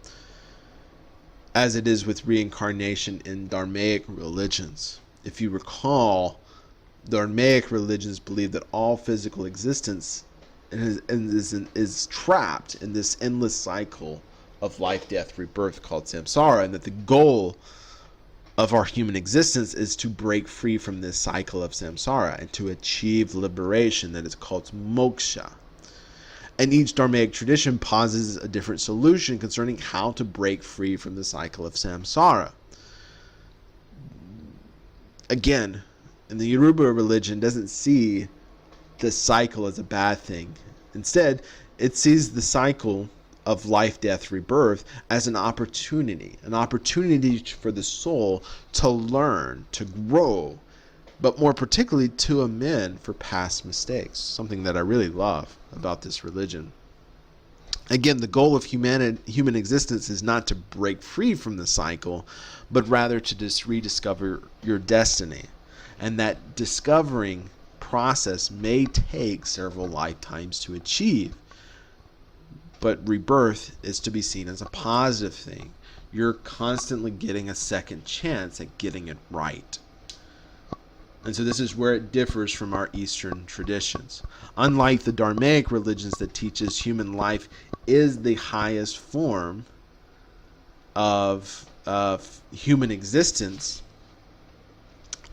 as it is with reincarnation in Dharmaic religions. If you recall, Dharmaic religions believe that all physical existence is trapped in this endless cycle of life, death, rebirth called samsara, and that the goal of our human existence is to break free from this cycle of samsara and to achieve liberation that is called moksha. And each Dharmaic tradition posits a different solution concerning how to break free from the cycle of samsara. Again, and the Yoruba religion doesn't see the cycle as a bad thing. Instead, it sees the cycle of life, death, rebirth as an opportunity for the soul to learn, to grow, but more particularly to amend for past mistakes, something that I really love about this religion. Again, the goal of human existence is not to break free from the cycle, but rather to just rediscover your destiny. And that discovering process may take several lifetimes to achieve. But rebirth is to be seen as a positive thing. You're constantly getting a second chance at getting it right. And so this is where it differs from our Eastern traditions. Unlike the Dharmaic religions that teaches human life is the highest form of human existence,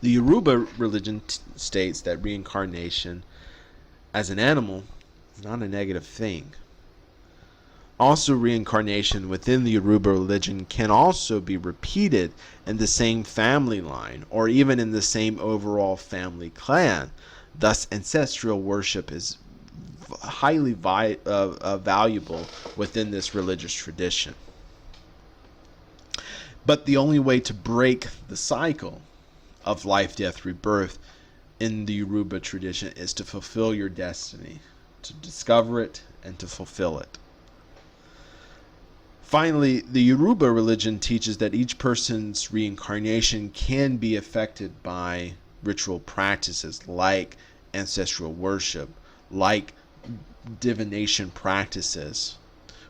the Yoruba religion states that reincarnation as an animal is not a negative thing. Also, reincarnation within the Yoruba religion can also be repeated in the same family line or even in the same overall family clan. Thus, ancestral worship is highly valuable within this religious tradition. But the only way to break the cycle of life, death, rebirth in the Yoruba tradition is to fulfill your destiny, to discover it and to fulfill it. Finally, the Yoruba religion teaches that each person's reincarnation can be affected by ritual practices like ancestral worship, like divination practices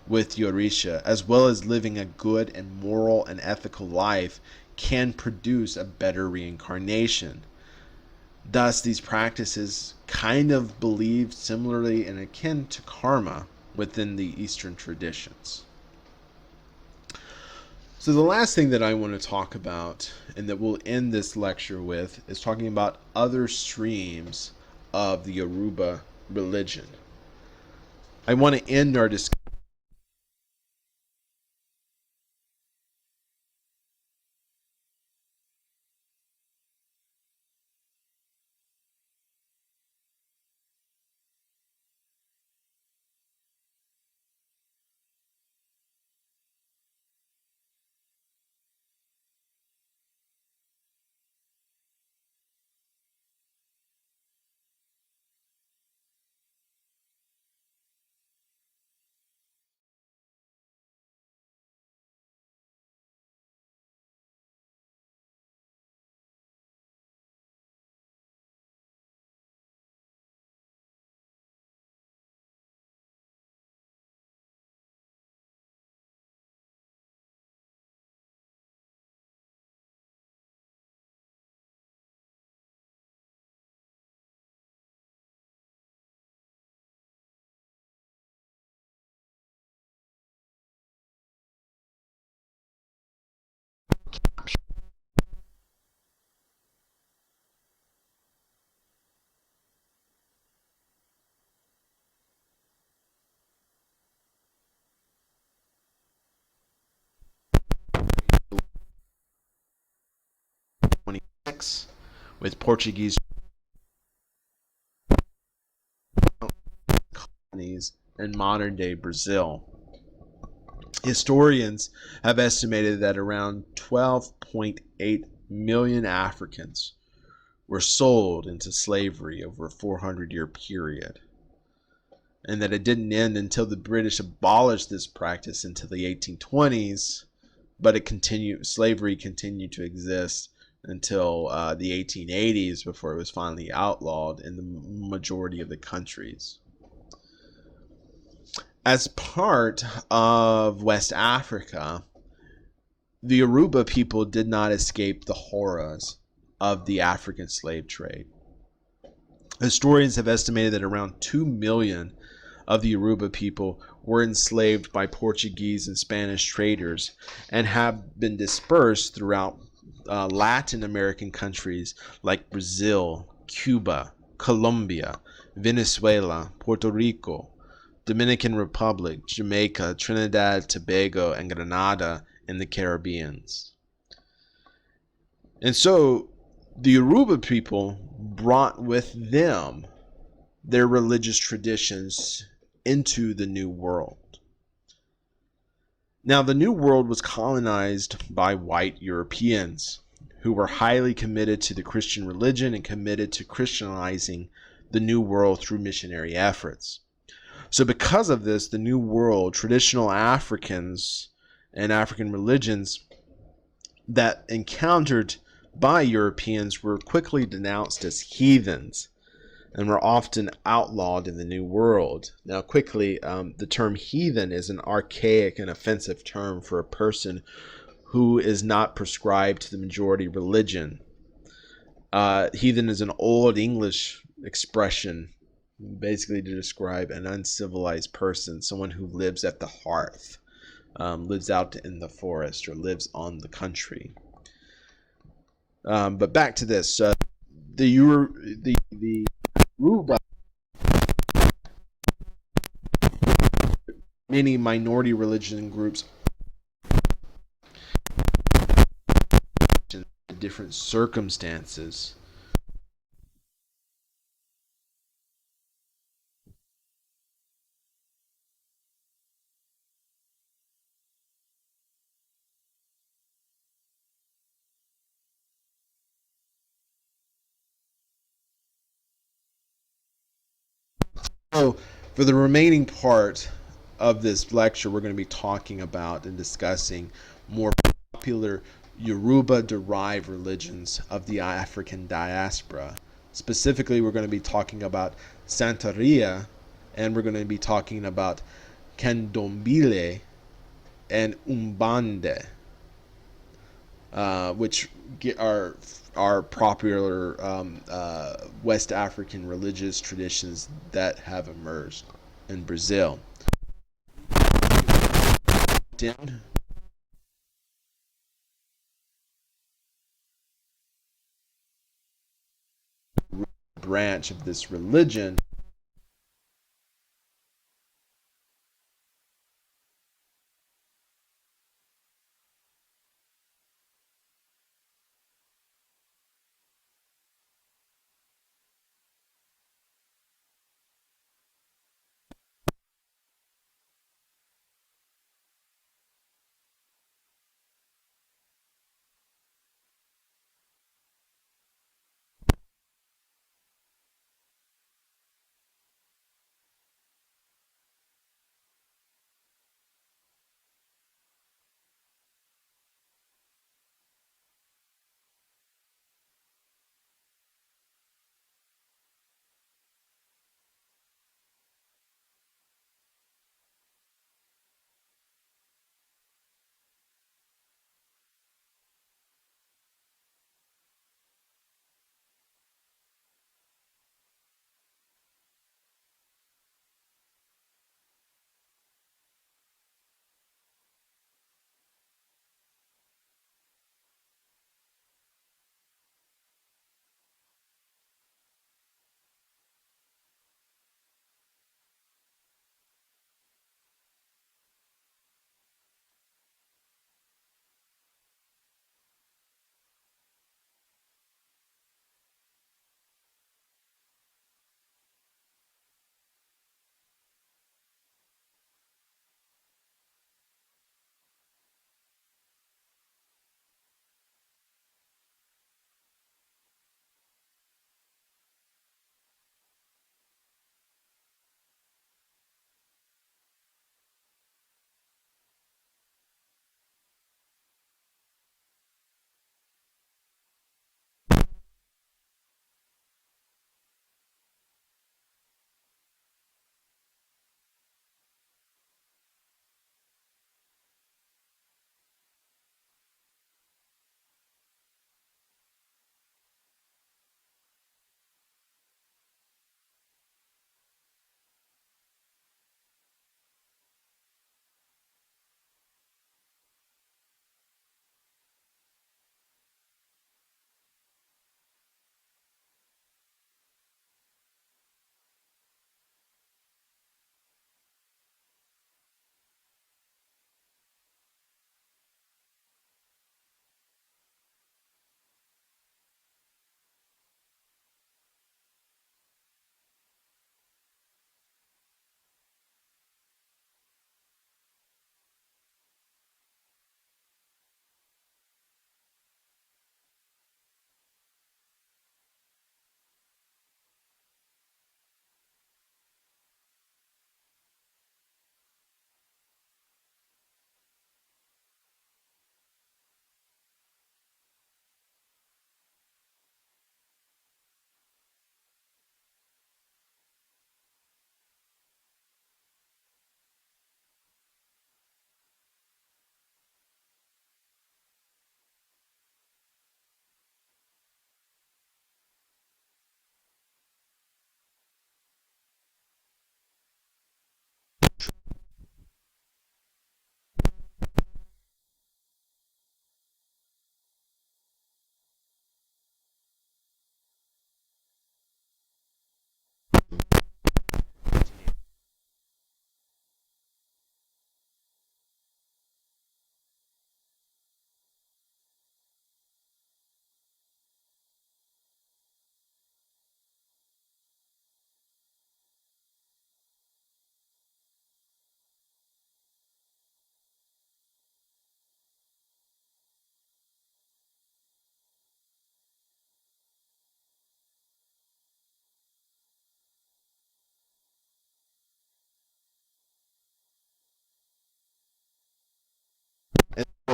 with Yorisha, as well as living a good and moral and ethical life can produce a better reincarnation. Thus, these practices kind of believe similarly and akin to karma within the Eastern traditions. So the last thing that I want to talk about, and that we'll end this lecture with, is talking about other streams of the Yoruba religion. I want to end our discussion 6 with Portuguese colonies in modern day Brazil. Historians have estimated that around 12.8 million Africans were sold into slavery over a 400-year period, and that it didn't end until the British abolished this practice until the 1820s, but slavery continued to exist until the 1880s before it was finally outlawed in the majority of the countries. As part of West Africa, the Yoruba people did not escape the horrors of the African slave trade. Historians have estimated that around 2 million of the Yoruba people were enslaved by Portuguese and Spanish traders and have been dispersed throughout Latin American countries like Brazil, Cuba, Colombia, Venezuela, Puerto Rico, Dominican Republic, Jamaica, Trinidad, Tobago, and Grenada in the Caribbean. And so the Yoruba people brought with them their religious traditions into the New World. Now, the New World was colonized by white Europeans who were highly committed to the Christian religion and committed to Christianizing the New World through missionary efforts. So because of this, the New World, traditional Africans and African religions that encountered by Europeans were quickly denounced as heathens and were often outlawed in the New World. Now, quickly, the term heathen is an archaic and offensive term for a person who is not prescribed to the majority religion. Heathen is an old English expression basically to describe an uncivilized person, someone who lives at the hearth, lives out in the forest, or lives on the country. But back to this, the Yoruba, many minority religion groups, in different circumstances. So, for the remaining part of this lecture, we're going to be talking about and discussing more popular Yoruba-derived religions of the African diaspora. Specifically, we're going to be talking about Santeria, and we're going to be talking about Candomblé and Umbanda, which are popular West African religious traditions that have emerged in Brazil. Branch of this religion.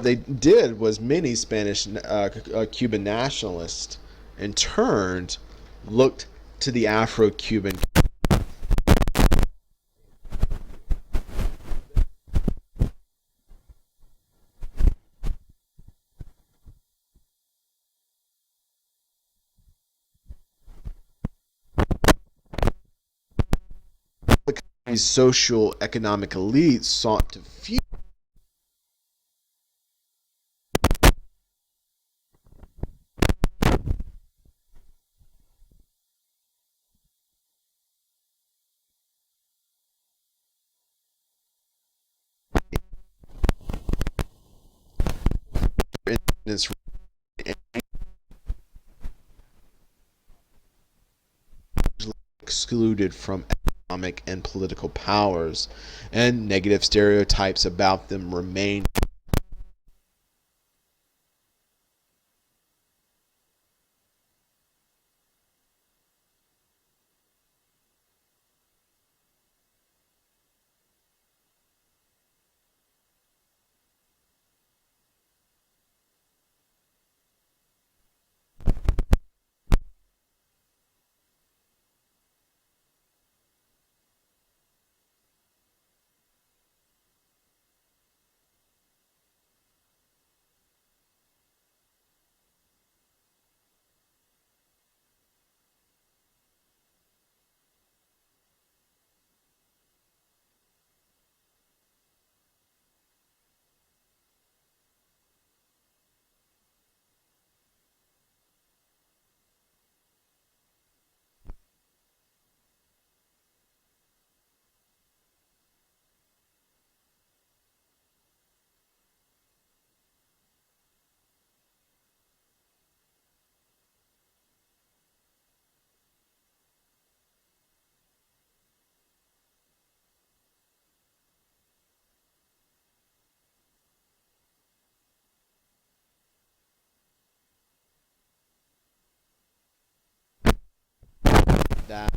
what they did was many Spanish Cuban nationalists, in turn, looked to the Afro-Cuban social economic elites sought to fuse this excluded from economic and political powers, and negative stereotypes about them remain. That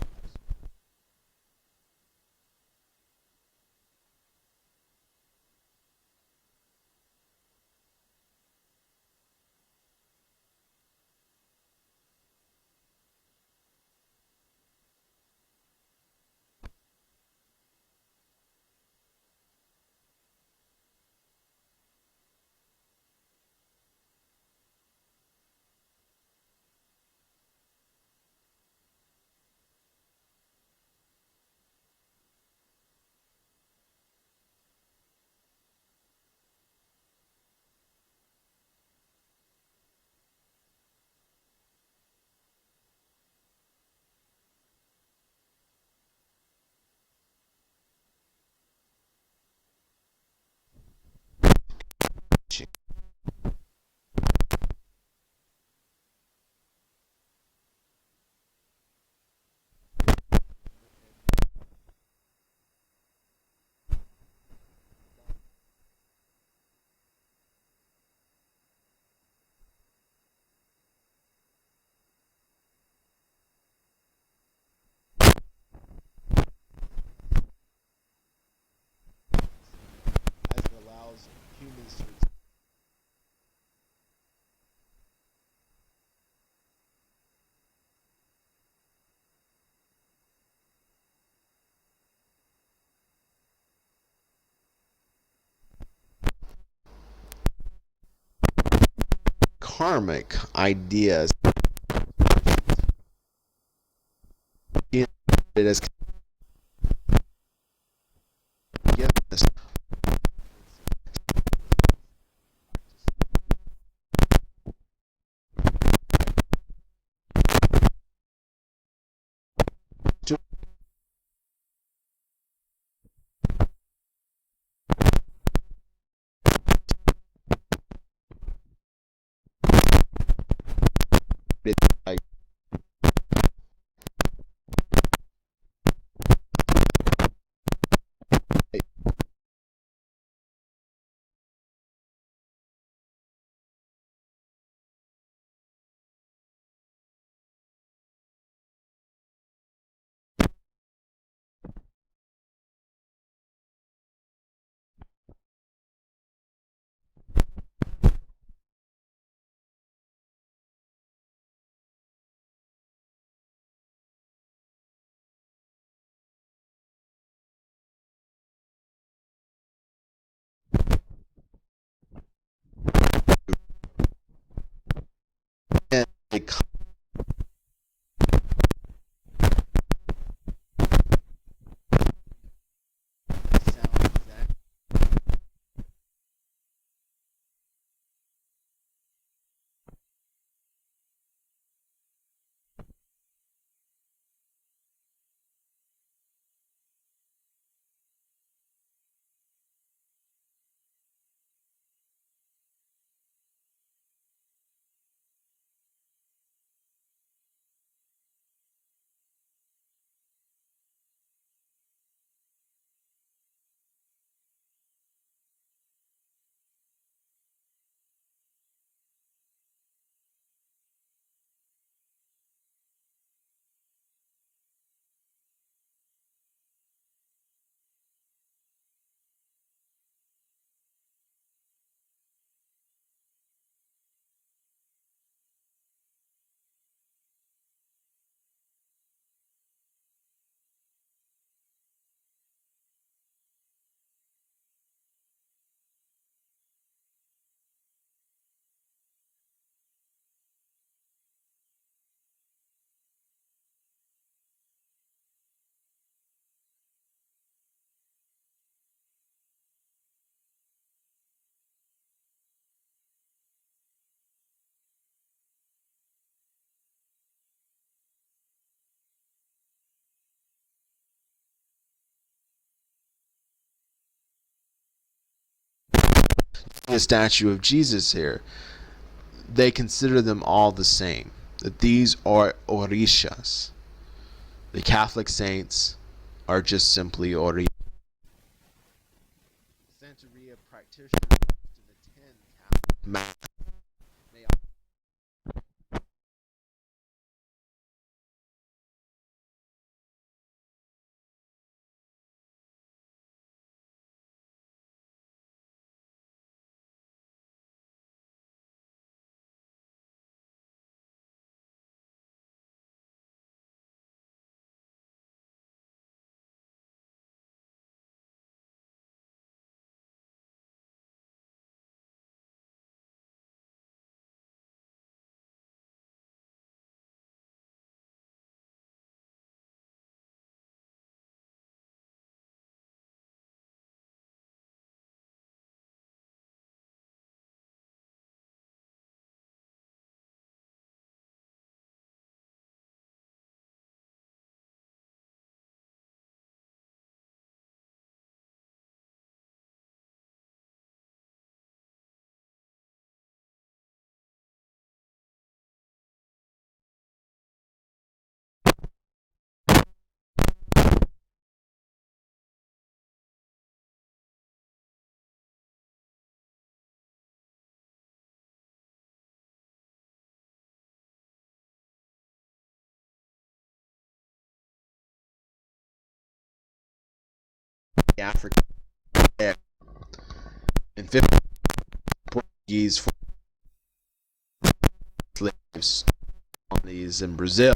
as it allows humans to karmic ideas it as forgiveness. Like a statue of Jesus here, they consider them all the same. That these are orishas. The Catholic saints are just simply orishas. Santeria practitioners often attend Catholic mass. Africa in 50 Portuguese slaves colonies in Brazil.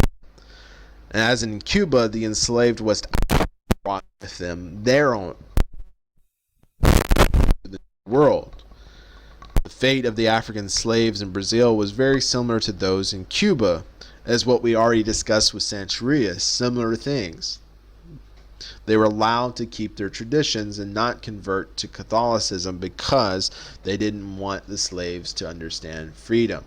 And as in Cuba, the enslaved West Africans brought with them their own world. The fate of the African slaves in Brazil was very similar to those in Cuba, as what we already discussed with Santeria, similar things. They were allowed to keep their traditions and not convert to Catholicism because they didn't want the slaves to understand freedom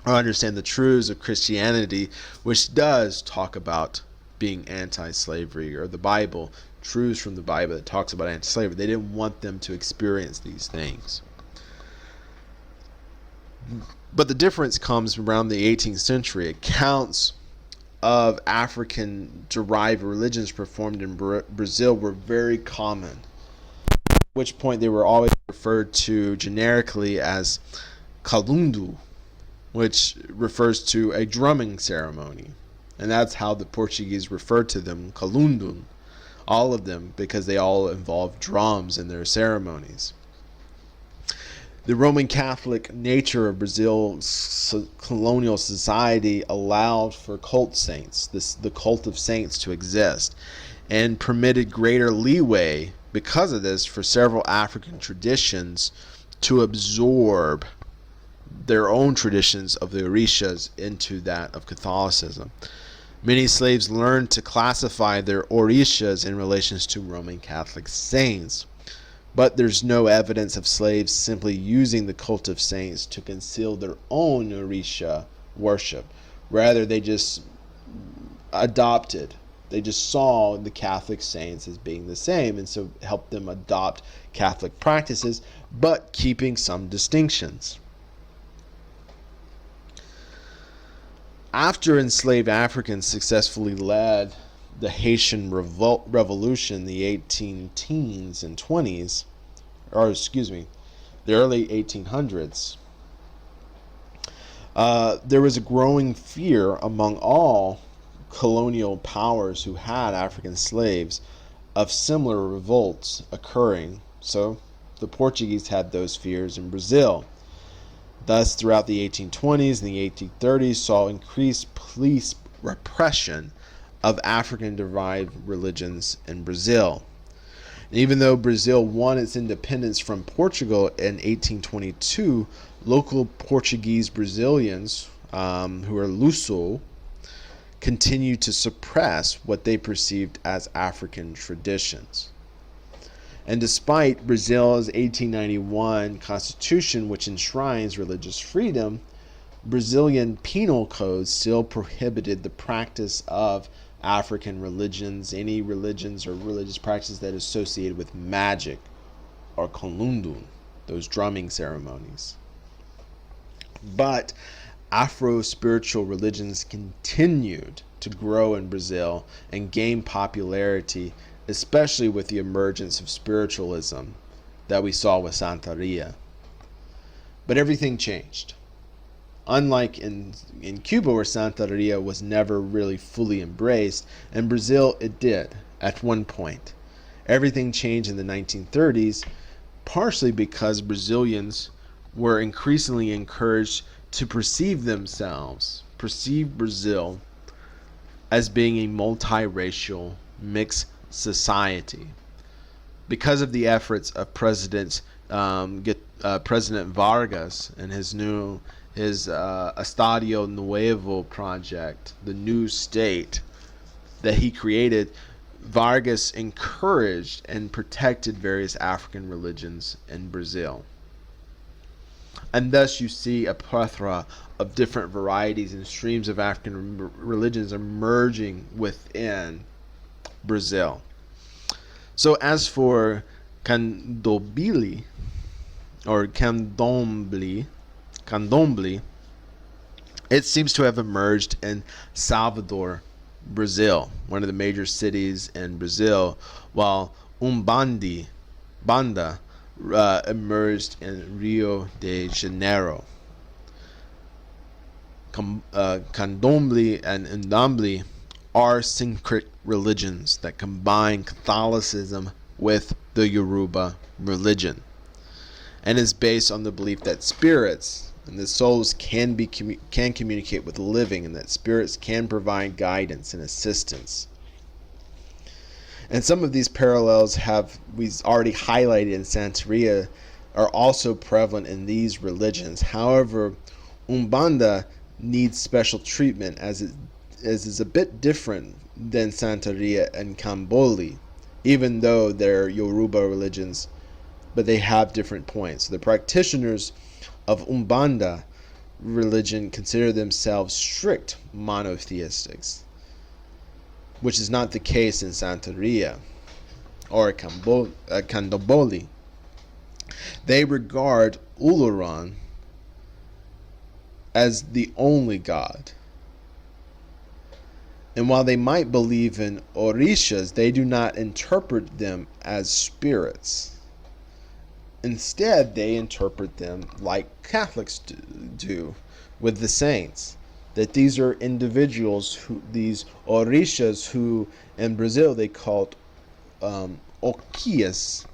or understand the truths of Christianity, which does talk about being anti-slavery, or the Bible, truths from the Bible that talks about anti-slavery. They didn't want them to experience these things. But the difference comes around the 18th century. Accounts of African-derived religions performed in Brazil were very common, at which point they were always referred to generically as calundu, which refers to a drumming ceremony. And that's how the Portuguese referred to them, calundum, all of them, because they all involve drums in their ceremonies. The Roman Catholic nature of Brazil's colonial society allowed for cult saints, the cult of saints, to exist, and permitted greater leeway because of this for several African traditions to absorb their own traditions of the orishas into that of Catholicism. Many slaves learned to classify their orishas in relation to Roman Catholic saints. But there's no evidence of slaves simply using the cult of saints to conceal their own orisha worship. Rather, they just adopted. They just saw the Catholic saints as being the same, and so helped them adopt Catholic practices, but keeping some distinctions. After enslaved Africans successfully led the Haitian Revolution in the 18 teens and 20s, or excuse me, the early 1800s, there was a growing fear among all colonial powers who had African slaves of similar revolts occurring. So the Portuguese had those fears in Brazil. Thus, throughout the 1820s and the 1830s, saw increased police repression of African-derived religions in Brazil. And even though Brazil won its independence from Portugal in 1822, local Portuguese Brazilians, who are Luso, continued to suppress what they perceived as African traditions. And despite Brazil's 1891 constitution, which enshrines religious freedom, Brazilian penal codes still prohibited the practice of African religions, any religions or religious practices that are associated with magic or Kolundun, those drumming ceremonies. But Afro-spiritual religions continued to grow in Brazil and gain popularity, especially with the emergence of spiritualism that we saw with Santeria. But everything changed. Unlike in Cuba, where Santeria was never really fully embraced, in Brazil it did at one point. Everything changed in the 1930s, partially because Brazilians were increasingly encouraged to perceive Brazil as being a multiracial, mixed society. Because of the efforts of President Vargas and his Estadio Nuevo project, the new state that he created, Vargas encouraged and protected various African religions in Brazil. And thus you see a plethora of different varieties and streams of African religions emerging within Brazil. So as for candomblé, it seems to have emerged in Salvador, Brazil, one of the major cities in Brazil, while Banda emerged in Rio de Janeiro. Candomblé and Ndamblé are syncretic religions that combine Catholicism with the Yoruba religion, and is based on the belief that spirits and the souls can communicate with the living, and that spirits can provide guidance and assistance. And some of these parallels we've already highlighted in Santeria are also prevalent in these religions. However, Umbanda needs special treatment as is a bit different than Santeria and Candomblé, even though they're Yoruba religions, but they have different points. The practitioners of Umbanda religion consider themselves strict monotheistics, which is not the case in Santeria or Candomblé. They regard Uluran as the only god. And while they might believe in orishas, they do not interpret them as spirits. Instead, they interpret them like Catholics do with the saints, that these are individuals, these orishas, who in Brazil they called okias.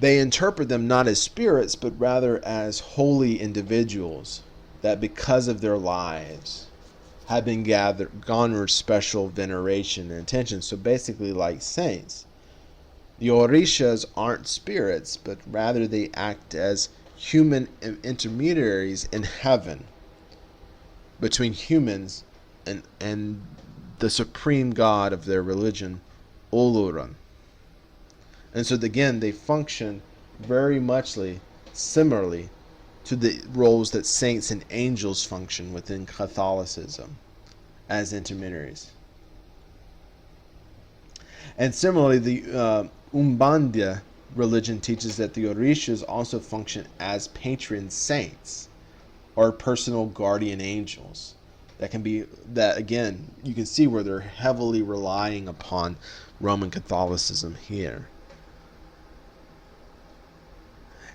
They interpret them not as spirits, but rather as holy individuals that because of their lives have been garnered special veneration and attention. So basically like saints. The orishas aren't spirits, but rather they act as human intermediaries in heaven between humans and the supreme god of their religion, Oluran. And so again, they function very much similarly to the roles that saints and angels function within Catholicism as intermediaries. And similarly, the Umbanda religion teaches that the orishas also function as patron saints or personal guardian angels. That again, you can see where they're heavily relying upon Roman Catholicism here.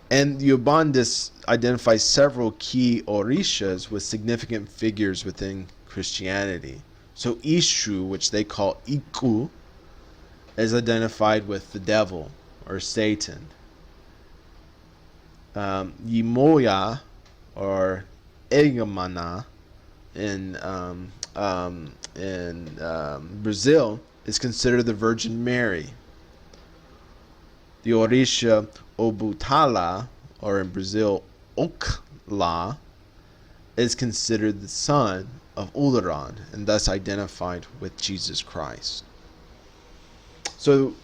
And the Ubandis identify several key orishas with significant figures within Christianity. So Ishu, which they call Iku, is identified with the devil or Satan. Yimoya or Egamana in Brazil is considered the Virgin Mary. The Orisha Obutala, or in Brazil Okla, is considered the son of Uluran and thus identified with Jesus Christ. So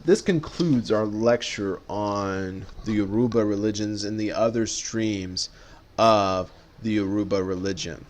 this concludes our lecture on the Yoruba religions and the other streams of the Yoruba religion.